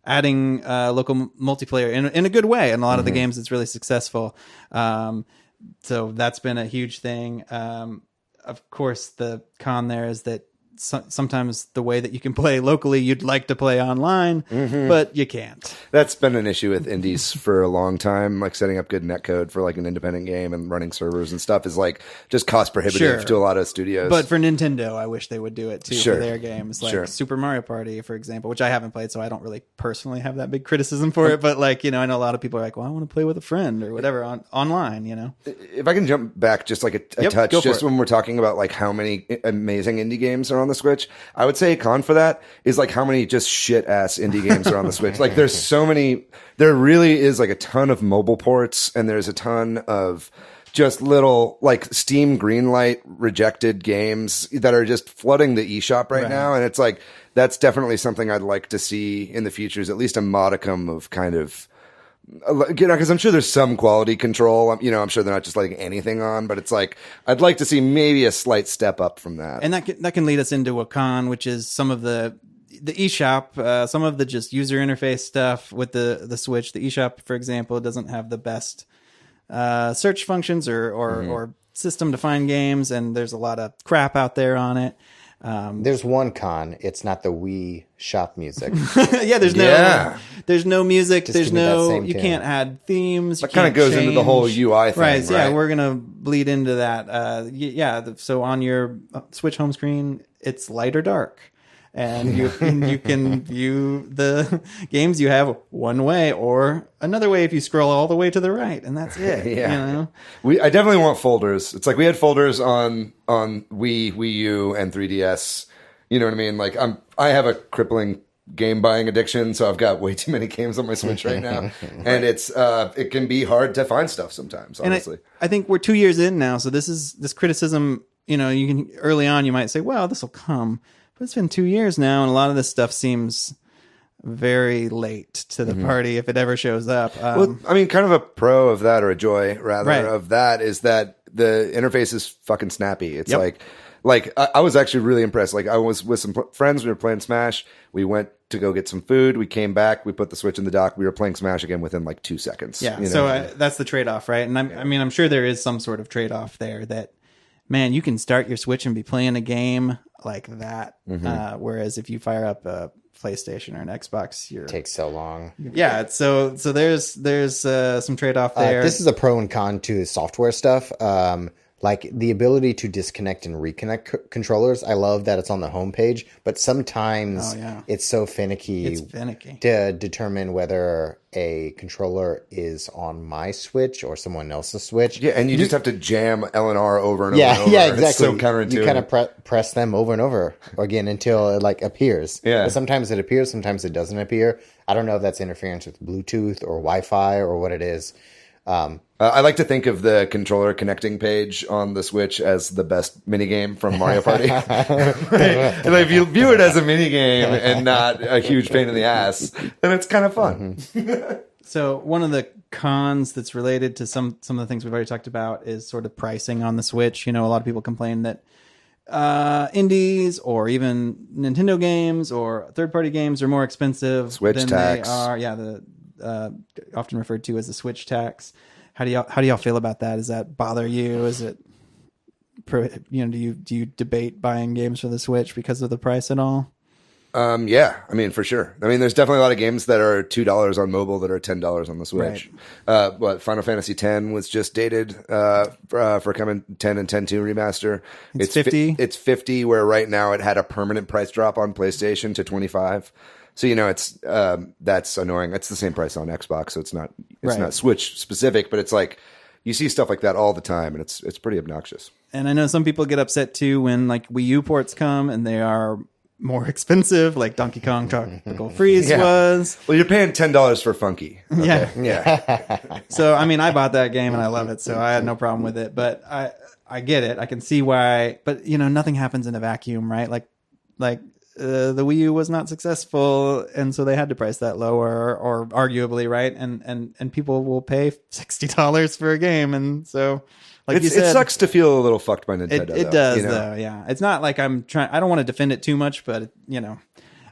adding local multiplayer in a good way. And a lot of the games, it's really successful. So that's been a huge thing. Of course, the con there is that sometimes the way that you can play locally, you'd like to play online, but you can't. That's been an issue with indies for a long time. Like setting up good netcode for like an independent game and running servers and stuff is like just cost prohibitive Sure. to a lot of studios. But for Nintendo, I wish they would do it too Sure. for their games, like Sure. Super Mario Party, for example, which I haven't played, so I don't really personally have that big criticism for it. But like, I know a lot of people are like, "Well, I want to play with a friend or whatever online." if I can jump back just like a Yep, touch, go for just it. when we're talking about like how many amazing indie games are on the Switch, I would say a con for that is like how many just shit ass indie games are on the Switch. Like there's so many, there really is like a ton of mobile ports and there's a ton of just little like Steam Greenlight rejected games that are just flooding the eShop right now. And it's like, that's definitely something I'd like to see in the future is at least a modicum of kind of, because I'm sure there's some quality control. I'm sure they're not just letting anything on, but it's like I'd like to see maybe a slight step up from that. And that can lead us into a con, which is some of the eShop, some of the just user interface stuff with the Switch. The eShop, for example, doesn't have the best search functions or system to find games, and there's a lot of crap out there on it. There's one con. It's not the Wii shop music. Yeah, there's no music. Just there's give me that no, same you tune. can't add themes. That kind of goes into the whole UI thing, Right. Yeah, right? we're going to bleed into that. So on your Switch home screen, it's light or dark. And you can view the games you have one way or another way if you scroll all the way to the right, and that's it. Yeah. I definitely want folders. It's like we had folders on Wii U, and 3DS. You know what I mean? Like I have a crippling game buying addiction, so I've got way too many games on my Switch right now, and it can be hard to find stuff sometimes. Honestly, And I think we're 2 years in now, so this criticism. You can early on you might say, "Well, this will come," but it's been 2 years now, and a lot of this stuff seems very late to the party if it ever shows up. well, I mean, kind of a pro of that, or a joy rather Right. of that, is that the interface is fucking snappy. It's Yep. like I was actually really impressed. Like I was with some friends, we were playing Smash. We went to go get some food. We came back. We put the Switch in the dock. We were playing Smash again within like 2 seconds. Yeah, so that's the trade-off, right? And I'm sure there is some sort of trade-off there that, man, you can start your Switch and be playing a game like that, whereas if you fire up a PlayStation or an Xbox, you're Takes so long. yeah. So there's some trade-off there. This is a pro and con to software stuff. Like the ability to disconnect and reconnect controllers. I love that it's on the homepage, but sometimes it's so finicky. It's finicky to determine whether a controller is on my Switch or someone else's Switch. Yeah, and you just have to jam L and R over and over Yeah, and over. yeah, exactly. It's so counterintuitive. You kind of press them over and over again until it like appears. Yeah. But sometimes it appears, sometimes it doesn't appear. I don't know if that's interference with Bluetooth or Wi-Fi or what it is. I like to think of the controller connecting page on the Switch as the best minigame from Mario Party. And if you view it as a minigame and not a huge pain in the ass, then it's kind of fun. So one of the cons that's related to some of the things we've already talked about is sort of pricing on the Switch. You know, a lot of people complain that indies or even Nintendo games or third-party games are more expensive Switch than tax. they are. Yeah, the often referred to as the Switch tax. How do y'all feel about that? Does that bother you? Is it, you know, do you debate buying games for the Switch because of the price at all? Yeah, I mean, for sure. I mean, there's definitely a lot of games that are $2 on mobile that are $10 on the Switch. But Final Fantasy X was just dated for coming 10 and 10.2 remaster. It's 50. It's 50, where right now it had a permanent price drop on PlayStation to 25. So, you know, it's that's annoying. It's the same price on Xbox, so it's not Switch specific, but it's like you see stuff like that all the time, and it's pretty obnoxious. And I know some people get upset too when like Wii U ports come and they are more expensive, like Donkey Kong Tropical Freeze was. Well, you're paying $10 for Funky. Okay? Yeah. So, I mean, I bought that game and I love it, so I had no problem with it. But I get it. I can see why. But, you know, nothing happens in a vacuum, right? Like the Wii U was not successful, and so they had to price that lower, or arguably, right? And people will pay $60 for a game, and so like you said, it sucks to feel a little fucked by Nintendo. It does, you know? though. Yeah, it's not like I'm trying. I don't want to defend it too much, but you know,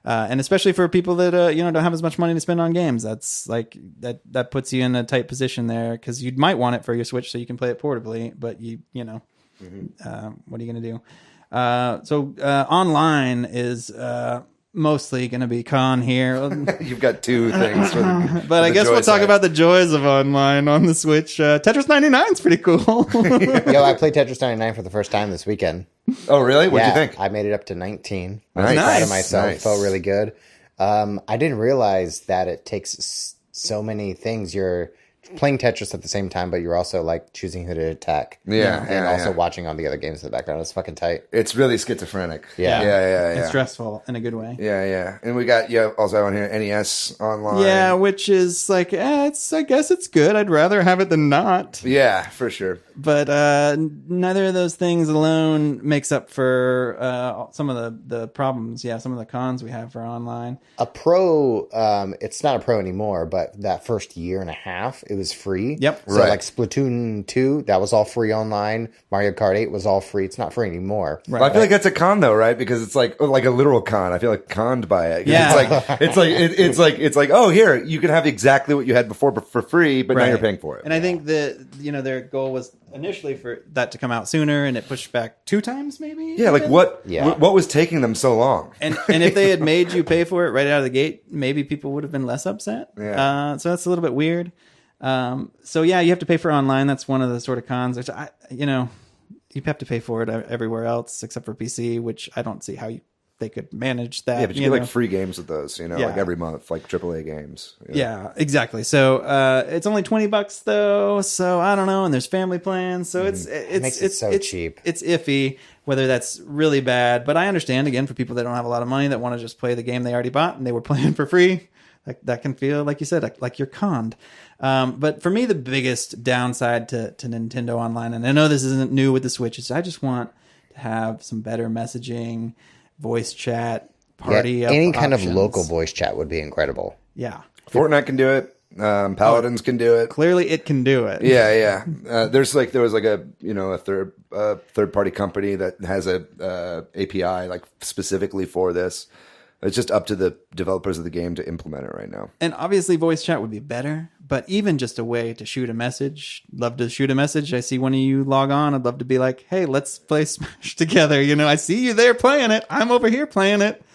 and especially for people that you know don't have as much money to spend on games, that's like that puts you in a tight position there, because you might want it for your Switch so you can play it portably, but you know, what are you gonna do? So online is mostly going to be con here. You've got two things. But I guess we'll talk about the joys of online on the Switch. Tetris 99 is pretty cool. Yo, I played Tetris 99 for the first time this weekend. Oh, really? What'd you think? I made it up to 19. I Nice. was proud of myself. Nice. Felt really good. I didn't realize that it takes so many things. You're playing Tetris at the same time, but you're also like choosing who to attack. And also watching all the other games in the background. It's fucking tight. It's really schizophrenic. Yeah. It's stressful in a good way. Yeah. And we got also on here NES online. Yeah, which is like, I guess it's good. I'd rather have it than not. Yeah, for sure. But neither of those things alone makes up for some of the problems. Yeah, some of the cons we have for online. A pro, it's not a pro anymore, but that first year and a half, it was free. Yep. So like Splatoon 2, that was all free online. Mario Kart 8 was all free. It's not free anymore. Right. Well, I feel like that's a con though, right? Because it's like a literal con. I feel like conned by it. Yeah. It's like, oh, here, you can have exactly what you had before for free, but now you're paying for it. And I think that, you know, their goal was initially for that to come out sooner, and it pushed back 2 times maybe. Yeah, like what was taking them so long? And if they had made you pay for it right out of the gate, maybe people would have been less upset. Yeah. So that's a little bit weird. So yeah, you have to pay for online. That's one of the sort of cons, which you have to pay for it everywhere else except for PC, which I don't see how they could manage that. Yeah, but you get like free games with those, like every month, like AAA games. Yeah, exactly. So it's only $20 though. So I don't know. And there's family plans. So it makes it so cheap. It's iffy whether that's really bad. But I understand, again, for people that don't have a lot of money that want to just play the game they already bought and they were playing for free. That can feel, like you said, like you're conned. But for me, the biggest downside to Nintendo Online, and I know this isn't new with the Switch, is I just want to have some better messaging, voice chat, party any kind options. of local voice chat would be incredible. Yeah. Fortnite can do it. Paladins can do it. Clearly, it can do it. Yeah. There was like a third party company that has a API like specifically for this. It's just up to the developers of the game to implement it right now. And obviously, voice chat would be better, but even just a way to shoot a message. Love to shoot a message. I see one of you log on. I'd love to be like, hey, let's play Smash together. I see you there playing it. I'm over here playing it.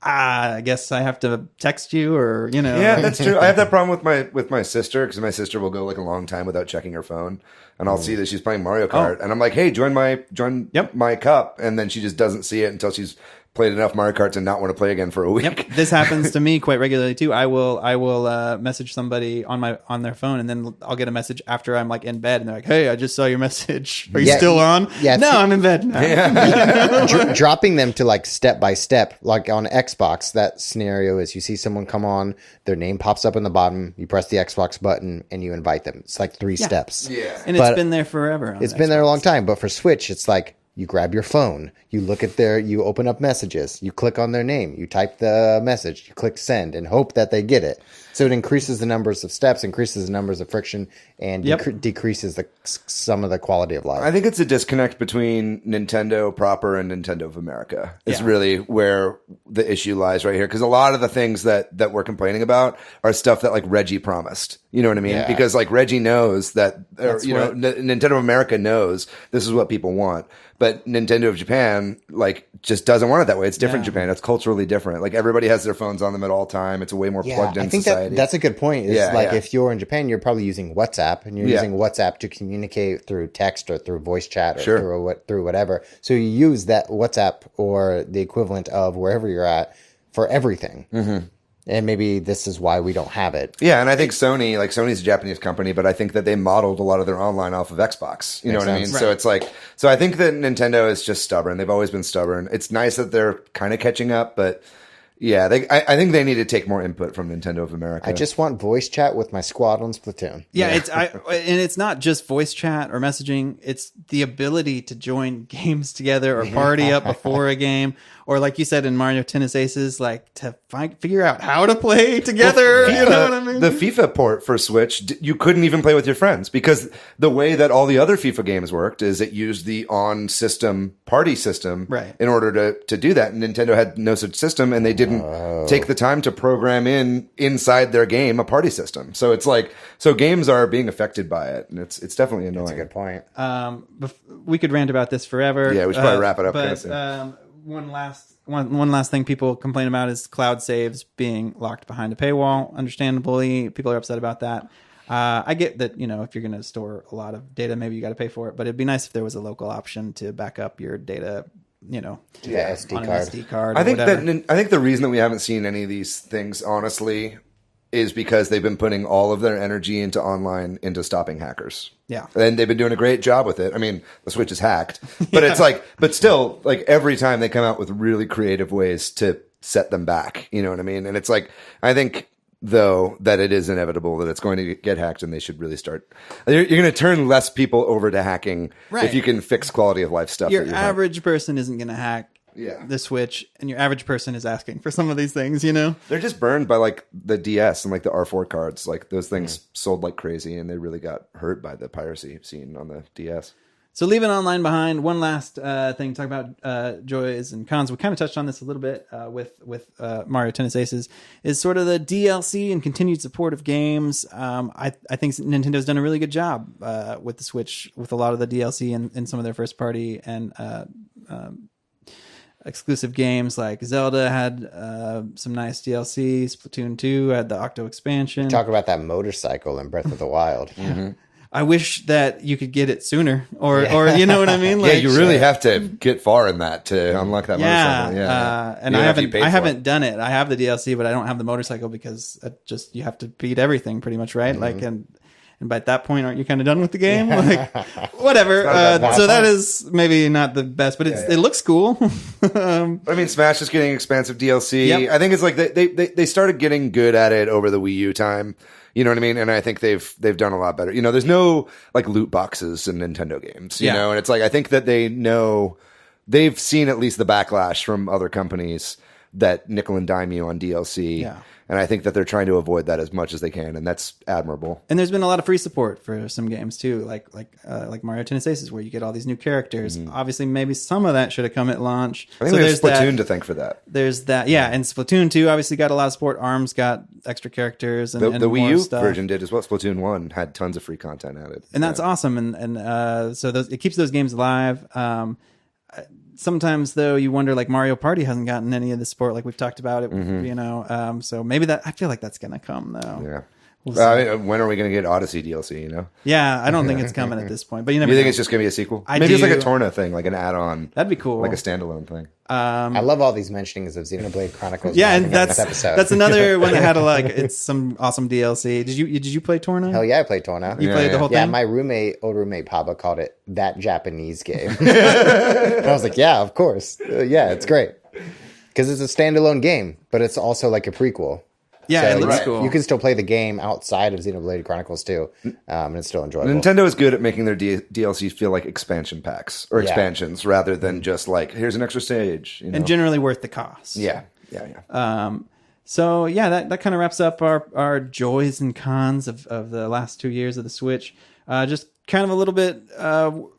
I guess I have to text you, or Yeah, that's true. I have that problem with my sister, because my sister will go like a long time without checking her phone, and I'll see that she's playing Mario Kart, and I'm like, "Hey, join my cup," and then she just doesn't see it until she's played enough Mario Kart to not want to play again for a week. Yep, this happens to me quite regularly too. I will message somebody on their phone, and then I'll get a message after I'm like in bed, and they're like, "Hey, I just saw your message. Are you still on?" Yeah, no, I'm in bed now. Dropping them to like step by step, like on Xbox, that scenario is you see someone come on, their name pops up in the bottom, you press the Xbox button, and you invite them. It's like 3 steps. Yeah. And But it's been there forever. It's been there a long time, but for Switch, it's like you grab your phone, you look at you open up messages, you click on their name, you type the message, you click send, and hope that they get it. So it increases the numbers of steps, increases the numbers of friction, and decreases some of the quality of life. I think it's a disconnect between Nintendo proper and Nintendo of America. It's really where the issue lies right here. Because a lot of the things that we're complaining about are stuff that like Reggie promised. You know what I mean? Yeah. Because like Reggie knows that, Nintendo of America knows this is what people want. But Nintendo of Japan, like, just doesn't want it that way. It's different in Japan. It's culturally different. Like, everybody has their phones on them at all time. It's a way more plugged in I think society. that's a good point. If you're in Japan, you're probably using WhatsApp, and you're using WhatsApp to communicate through text or through voice chat or through whatever. So you use that WhatsApp or the equivalent of wherever you're at for everything. Mm-hmm. And maybe this is why we don't have it. Yeah, and I think Sony's a Japanese company, but I think that they modeled a lot of their online off of Xbox. You know what I mean? Right. So it's like, so I think that Nintendo is just stubborn. They've always been stubborn. It's nice that they're kind of catching up, but yeah, I think they need to take more input from Nintendo of America. I just want voice chat with my squad on Splatoon. Yeah, and it's not just voice chat or messaging. It's the ability to join games together or party up before a game. Or like you said in Mario Tennis Aces, like to figure out how to play together. FIFA, you know what I mean? The FIFA port for Switch, you couldn't even play with your friends because the way that all the other FIFA games worked is it used the on-system party system in order to do that. And Nintendo had no such system, and they didn't take the time to program inside their game a party system. So it's like, games are being affected by it, and it's definitely annoying. That's a good point. We could rant about this forever. Yeah, we should probably wrap it up. But, one last thing people complain about is cloud saves being locked behind a paywall. Understandably, people are upset about that. I get that, if you're going to store a lot of data, maybe you got to pay for it, but it'd be nice if there was a local option to back up your data, SD card. I think the reason that we haven't seen any of these things, honestly, is because they've been putting all of their energy into stopping hackers. Yeah. And they've been doing a great job with it. I mean, the Switch is hacked, but it's like, but still, like every time they come out with really creative ways to set them back, you know what I mean? And it's like, I think though that it is inevitable that it's going to get hacked, and they should really start. You're going to turn less people over to hacking if you can fix quality of life stuff. Your average person isn't going to hack the Switch, and your average person is asking for some of these things, They're just burned by like the DS and like the R4 cards. Like those things sold like crazy, and they really got hurt by the piracy scene on the DS. So leaving online behind, one last thing to talk about joys and cons. We kind of touched on this a little bit with Mario Tennis Aces, is sort of the DLC and continued support of games. I think Nintendo's done a really good job with the Switch, with a lot of the DLC and some of their first party and exclusive games. Like Zelda had some nice DLC. Splatoon 2 had the Octo expansion. Talk about that motorcycle in Breath of the Wild. Mm-hmm. I wish that you could get it sooner, or you know what I mean? Like, you really have to get far in that to unlock that motorcycle. And I haven't done it. I have the DLC, but I don't have the motorcycle because you have to beat everything pretty much, right? Mm-hmm. Like, and by that point, aren't you kind of done with the game? Like, whatever. So that is maybe not the best, but it looks cool. I mean, Smash is getting expansive DLC. Yep. I think it's like they started getting good at it over the Wii U time. You know what I mean? And I think they've done a lot better. There's no like loot boxes in Nintendo games, you know? And it's like, I think that they've seen at least the backlash from other companies that nickel and dime you on DLC. Yeah. And I think that they're trying to avoid that as much as they can, and that's admirable. And there's been a lot of free support for some games too, like Mario Tennis Aces, where you get all these new characters. Mm-hmm. Obviously, maybe some of that should have come at launch. I think there's Splatoon to thank for that. There's that, and Splatoon 2 obviously got a lot of support. ARMS got extra characters, and the Wii U stuff. version did as well. Splatoon 1 had tons of free content added, and that's awesome. And so it keeps those games alive. sometimes though you wonder, like Mario Party hasn't gotten any of the support like we've talked about it, so maybe I feel like that's gonna come though. Yeah. We'll see. When are we going to get Odyssey DLC? You know, Yeah, I don't think it's coming at this point, but you never you think know. it's just going to be a sequel? I Maybe it's like a do. Torna thing, like an add-on, That'd be cool. like a standalone thing. I love all these mentionings of Xenoblade Chronicles. Yeah, wrapping and up this episode. that's another one that had it's some awesome DLC. Did you play Torna? Hell yeah, I played Torna. You played the whole Yeah, thing? my old roommate Papa called it that Japanese game. And I was like, yeah, of course. Yeah, it's great. Because it's a standalone game, but it's also like a prequel. Yeah, So it looks you- cool. You can still play the game outside of Xenoblade Chronicles too, and it's still enjoyable. Nintendo is good at making their DLCs feel like expansion packs or Yeah. expansions rather than just like, here's an extra stage. You know? and generally worth the cost. yeah. So yeah, that kind of wraps up our joys and cons of the last 2 years of the Switch. Just kind of a little bit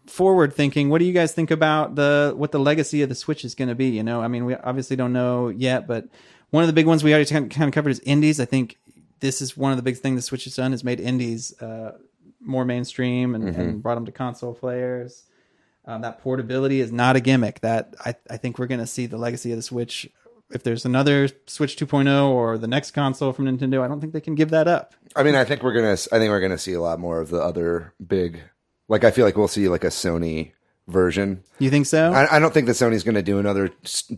forward thinking. What do you guys think about what the legacy of the Switch is going to be? You know, I mean, we obviously don't know yet, but one of the big ones we already kind of covered is indies. I think this is one of the big things the Switch has done, is made indies more mainstream and brought them to console players. That portability is not a gimmick. That I think we're going to see the legacy of the Switch. If there's another Switch 2.0 or the next console from Nintendo, I don't think they can give that up. I mean, I think we're gonna see a lot more of the other big. Like, I feel like we'll see like a Sony version. You think so? I don't think that Sony's going to do another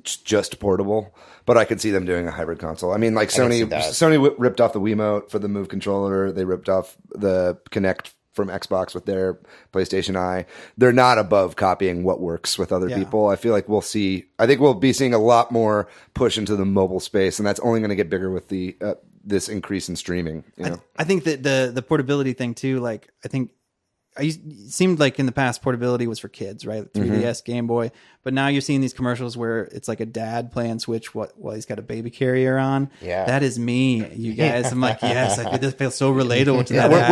just portable, but I could see them doing a hybrid console. I mean, like can see Sony that. ripped off the Wiimote for the Move controller. They ripped off the Kinect from Xbox with their PlayStation Eye. They're not above copying what works with other Yeah. people. I feel like I think we'll be seeing a lot more push into the mobile space, and that's only going to get bigger with the this increase in streaming. You know? I think that the portability thing too, like I think it seemed like in the past portability was for kids, right? 3DS, Game Boy, but now you're seeing these commercials where it's like a dad playing Switch while he's got a baby carrier on. Yeah. That is me, you guys. I'm like, yes, this feels so relatable to Yeah, that.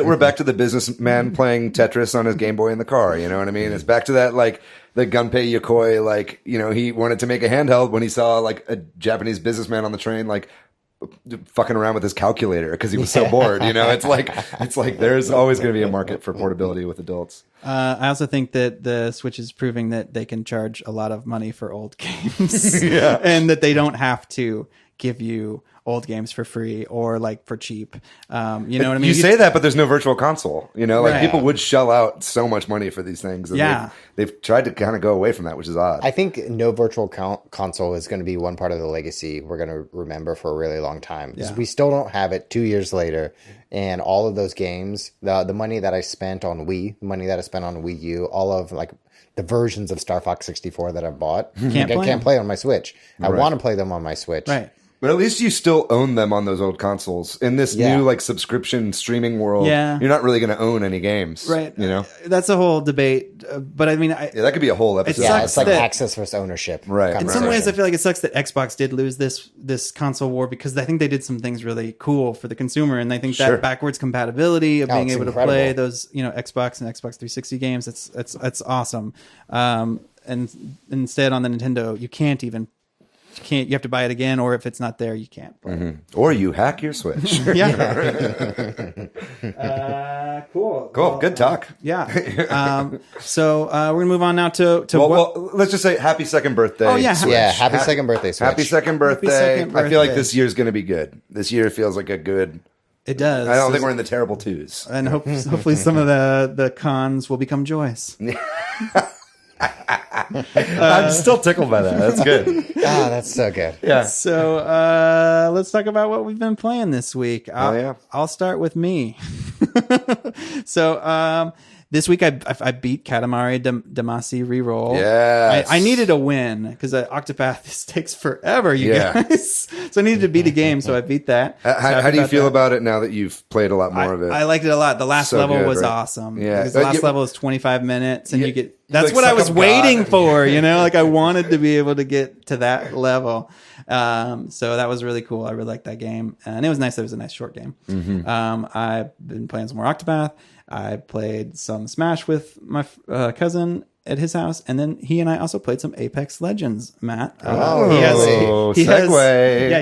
we're back to the businessman playing Tetris on his Game Boy in the car. You know what I mean? It's back to that, like the Gunpei Yokoi, like, you know, he wanted to make a handheld when he saw like a Japanese businessman on the train, like fucking around with his calculator because he was so bored. You know, it's like there's always going to be a market for portability with adults. I also think that the Switch is proving that they can charge a lot of money for old games, Yeah. and that they don't have to give you old games for free or like for cheap. You know what I mean? You say that, but there's no virtual console. You know, like Right. people would shell out so much money for these things. And Yeah. they've tried to kind of go away from that, which is odd. I think no virtual console is going to be one part of the legacy we're going to remember for a really long time. 'Cause Yeah. we still don't have it 2 years later. And all of those games, the money that I spent on Wii, the money that I spent on Wii U, all of like the versions of Star Fox 64 that I've bought, I play can't play on my Switch. I Right. want to play them on my Switch. right. But at least you still own them on those old consoles. In this Yeah. new like subscription streaming world, Yeah. you're not really going to own any games. Right. You know? That's a whole debate. But I mean, Yeah, that could be a whole episode. Yeah, sucks it's like that- access versus ownership. Right. in some ways, I feel like it sucks that Xbox did lose this console war, because I think they did some things really cool for the consumer, and I think Sure. that backwards compatibility of being it's able incredible. to play those, Xbox and Xbox 360 games, it's awesome. And instead on the Nintendo, you can't. You have to buy it again, or if it's not there, you can't play it. Or you hack your Switch. Yeah. Cool. Cool. Good talk. Yeah. So we're gonna move on now to what. Well, let's just say happy second birthday. Oh, yeah. Switch. Yeah, happy second birthday, Switch. Happy second birthday. second I feel like birthday. this year's going to be good. This year feels like a good. It does. I don't think we're in the terrible twos. And hopefully some of the cons will become joys. I'm still tickled by that. That's good. Ah, that's so good. Yeah. So let's talk about what we've been playing this week. yeah. I'll start with me. So this week I beat Katamari Damacy Reroll. Yes. I needed a win because Octopath this takes forever, you Yeah. guys. So I needed to beat a game, so I beat that. How do you feel about it now that you've played a lot more of it? I liked it a lot. The last So level good, was right? awesome. Yeah. Because the last You- level is 25 minutes, and You- you get. you, That's like, what I suck was up waiting God. for. Like I wanted to be able to get to that level. So that was really cool. I really liked that game, and it was nice. It was a nice short game. Mm-hmm. I've been playing some more Octopath. I played some Smash with my cousin at his house, and then he and I also played some Apex Legends. Matt, segue.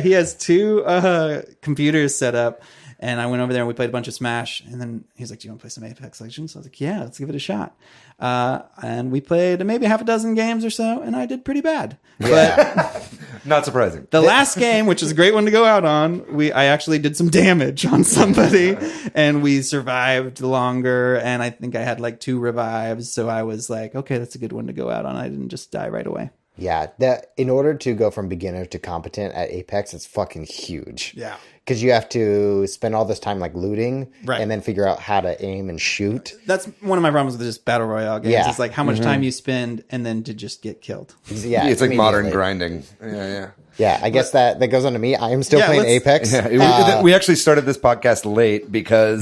he has 2 computers set up, And I went over there and we played a bunch of Smash. And then he's like, "Do you want to play some Apex Legends?" I was like, "Yeah, let's give it a shot." And we played maybe half a dozen games or so, and I did pretty bad. But Not surprising. the last game, which is a great one to go out on, I actually did some damage on somebody, and we survived longer. And I think I had like 2 revives, so I was like, "Okay, that's a good one to go out on." I didn't just die right away. Yeah, that in order to go from beginner to competent at Apex, it's fucking huge. Yeah. Because you have to spend all this time like looting, Right. and then figure out how to aim and shoot. That's one of my problems with just battle royale games. Yeah. It's like how much time you spend and then to just get killed. Yeah, It's like modern immediately. grinding. Yeah. Yeah, I guess that goes on to me. I am still Yeah, playing let's- Apex. Yeah, we actually started this podcast late because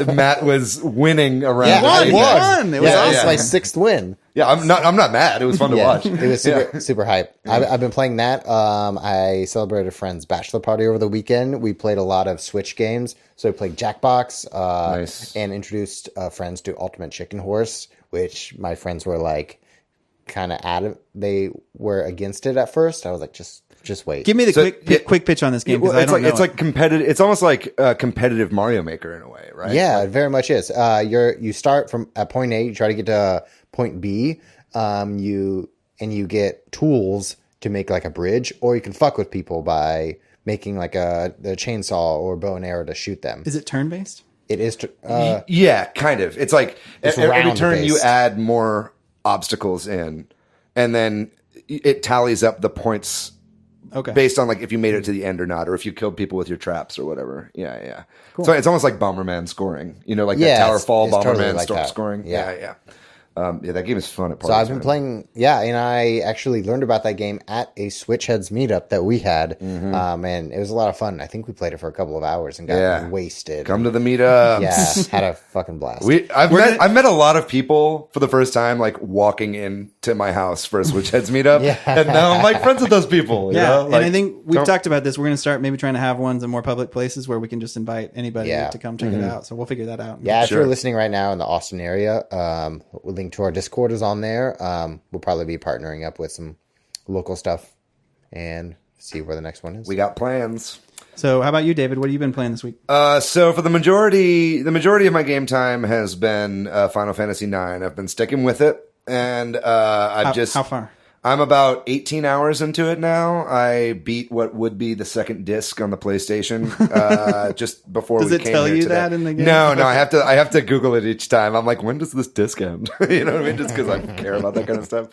Matt was winning around. Yeah, won, I he was. won. It was Yeah, it's awesome. my 6th win. Yeah, I'm not mad. It was fun to Yeah, watch. it was super hype. I've been playing that. I celebrated a friend's bachelor party over the weekend. We played a lot of Switch games. So we played Jackbox Nice. and introduced friends to Ultimate Chicken Horse, which my friends were like kind of they were against it at first. I was like, just wait. Give me the So, quick pitch on this game because Well, I it's don't like know it's it. like competitive. It's almost like competitive Mario Maker in a way, right? Yeah, it very much is. You start from at point A, you try to get to point B. You get tools to make like a bridge, or you can fuck with people by making like the chainsaw or bow and arrow to shoot them. Is it turn based? It is. Yeah, kind of. It's like It's every turn you round-based. add more obstacles in, and then it tallies up the points Okay. based on like if you made it to the end or not, or if you killed people with your traps or whatever. Yeah. So it's almost like Bomberman scoring. You know, like Yeah, that Tower it's- Fall it's totally Bomberman like that. scoring. Yeah. Yeah. Yeah, that game is fun at parties. So I've been man. playing, and I actually learned about that game at a Switch Heads meetup that we had, and it was a lot of fun. I think we played it for a couple of hours and got Yeah. wasted. Come to the meetup. Yeah, had a fucking blast. I've met a lot of people for the first time, like walking into my house for a Switch Heads meetup, Yeah. and now I'm like friends with those people. You Yeah, know? and Like, I think we've don't- talked about this. We're going to start maybe trying to have ones in more public places where we can just invite anybody Yeah. to come check it out. So we'll figure that out. Yeah, if Sure. you're listening right now in the Austin area, we'll link to our Discord is on there. We'll probably be partnering up with some local stuff and see where the next one is. we got plans. So how about you, David? What have you been playing this week? So for the majority of my game time has been Final Fantasy IX. I've been sticking with it, and How far? I'm about 18 hours into it now. I beat what would be the second disc on the PlayStation just before Does we it came tell here you today. that in the game? No, I have to Google it each time. I'm like, when does this disc end? You know what I mean? Just because I care about that kind of stuff.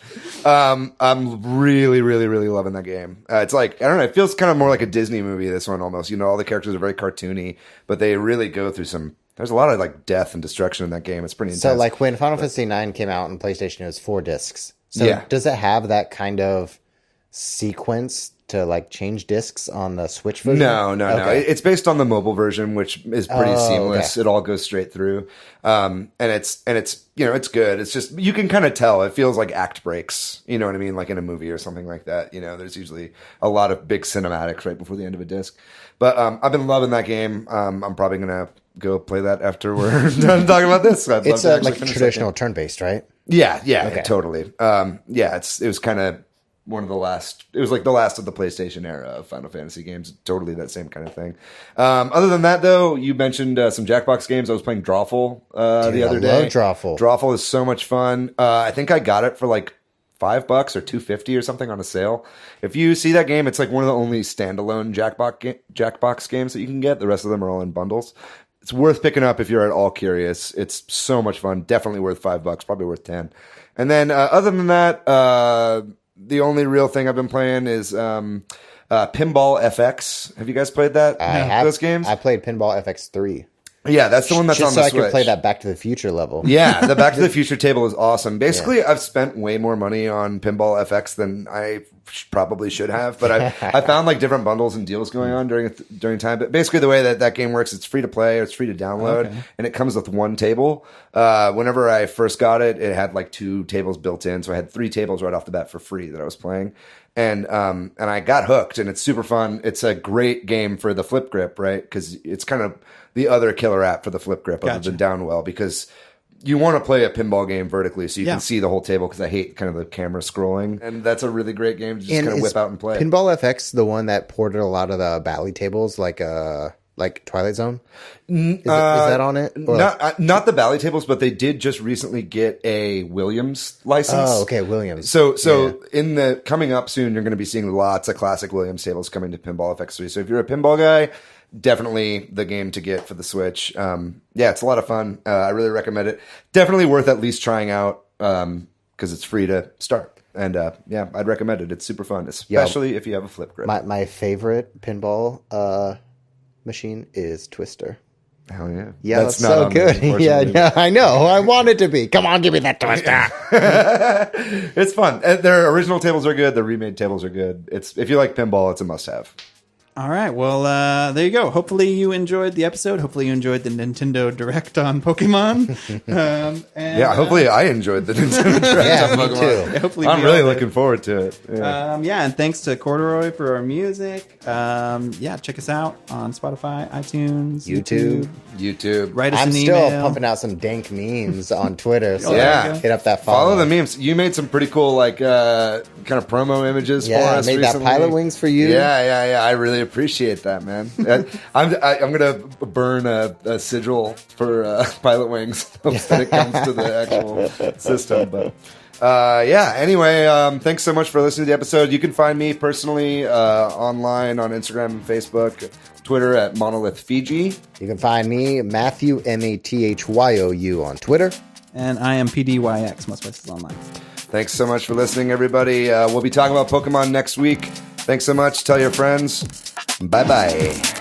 I'm really, really, really loving that game. It's like, I don't know, it feels kind of more like a Disney movie, this one almost. You know, all the characters are very cartoony, but they really go through there's a lot of like death and destruction in that game. It's pretty intense. So, like when Final Fantasy IX came out on PlayStation, it was 4 discs. So, Yeah. does it have that kind of sequence to like change discs on the Switch version? No. Okay. It's based on the mobile version, which is pretty Oh, seamless. okay. It all goes straight through. And it's it's good. It's just you can kind of tell. It feels like act breaks. You know what I mean? Like in a movie or something like that. You know, there's usually a lot of big cinematics right before the end of a disc. But I've been loving that game. I'm probably gonna go play that after we're done talking about this. I'd love It's to actually like finish that traditional game. turn-based, right? Yeah, Okay. totally. It was kind of one of the last. It was like the last of the PlayStation era of Final Fantasy games. Totally that same kind of thing. Other than that, though, you mentioned some Jackbox games. I was playing Drawful the other I day. love Drawful. Drawful is so much fun. I think I got it for like $5 or $2.50 or something on a sale. If you see that game, it's like one of the only standalone Jackbox games that you can get. The rest of them are all in bundles. It's worth picking up if you're at all curious. It's so much fun. Definitely worth $5. Probably worth 10. And then other than that, the only real thing I've been playing is Pinball FX. Have you guys played that? I have those games. I played Pinball FX3. Yeah, that's the one that's just on so the I Switch. could play that Back to the Future level. Yeah, the Back to the Future table is awesome. Basically, I've spent way more money on Pinball FX than I probably should have, but I found like different bundles and deals going on during time. But basically, the way that game works, it's free to play, or it's free to download, and it comes with one table. Whenever I first got it, it had like 2 tables built in, so I had 3 tables right off the bat for free that I was playing. And I got hooked, and it's super fun. It's a great game for the flip grip, right? Because it's kind of the other killer app for the flip grip other than Downwell, because you want to play a pinball game vertically so you can see the whole table, because I hate kind of the camera scrolling. And that's a really great game to just kind of whip out and play. Pinball FX the one that ported a lot of the Bally tables, like like Twilight Zone? Is that on it? Or Not the Bally tables, but they did just recently get a Williams license. oh, okay, Williams. So in the coming up soon, you're going to be seeing lots of classic Williams tables coming to Pinball FX3. So if you're a pinball guy, definitely the game to get for the Switch. It's a lot of fun. I really recommend it. Definitely worth at least trying out because it's free to start. And I'd recommend it. It's super fun, especially if you have a flip grip. My favorite pinball machine is Twister. Hell yeah. Yeah, that's so good. Yeah, I know. I want it to be. Come on, give me that Twister. It's fun. Their original tables are good. Their remade tables are good. If you like pinball, it's a must-have. All right. Well, there you go. Hopefully you enjoyed the episode. Hopefully you enjoyed the Nintendo Direct on Pokemon. Hopefully I enjoyed the Nintendo Direct on me Pokemon. too. Hopefully I'm we really all did. looking forward to it. Yeah. And thanks to Corduroy for our music. Check us out on Spotify, iTunes, YouTube. Write us I'm an still email. pumping out some dank memes on Twitter. So Yeah. hit up that Follow follow. the memes. You made some pretty cool, kind of promo images for Yeah, I us made recently. that Pilot Wings for you. Yeah. I really appreciate that, man. I'm gonna burn a sigil for Pilot Wings hopes that it comes to the actual system. But anyway, thanks so much for listening to the episode. You can find me personally online on Instagram and Facebook, Twitter at Monolith Fiji. You can find me, Matthew, MATHYOU on Twitter. And I am PDYX, most places online. Thanks so much for listening, everybody. We'll be talking about Pokemon next week. Thanks so much. Tell your friends. Bye-bye.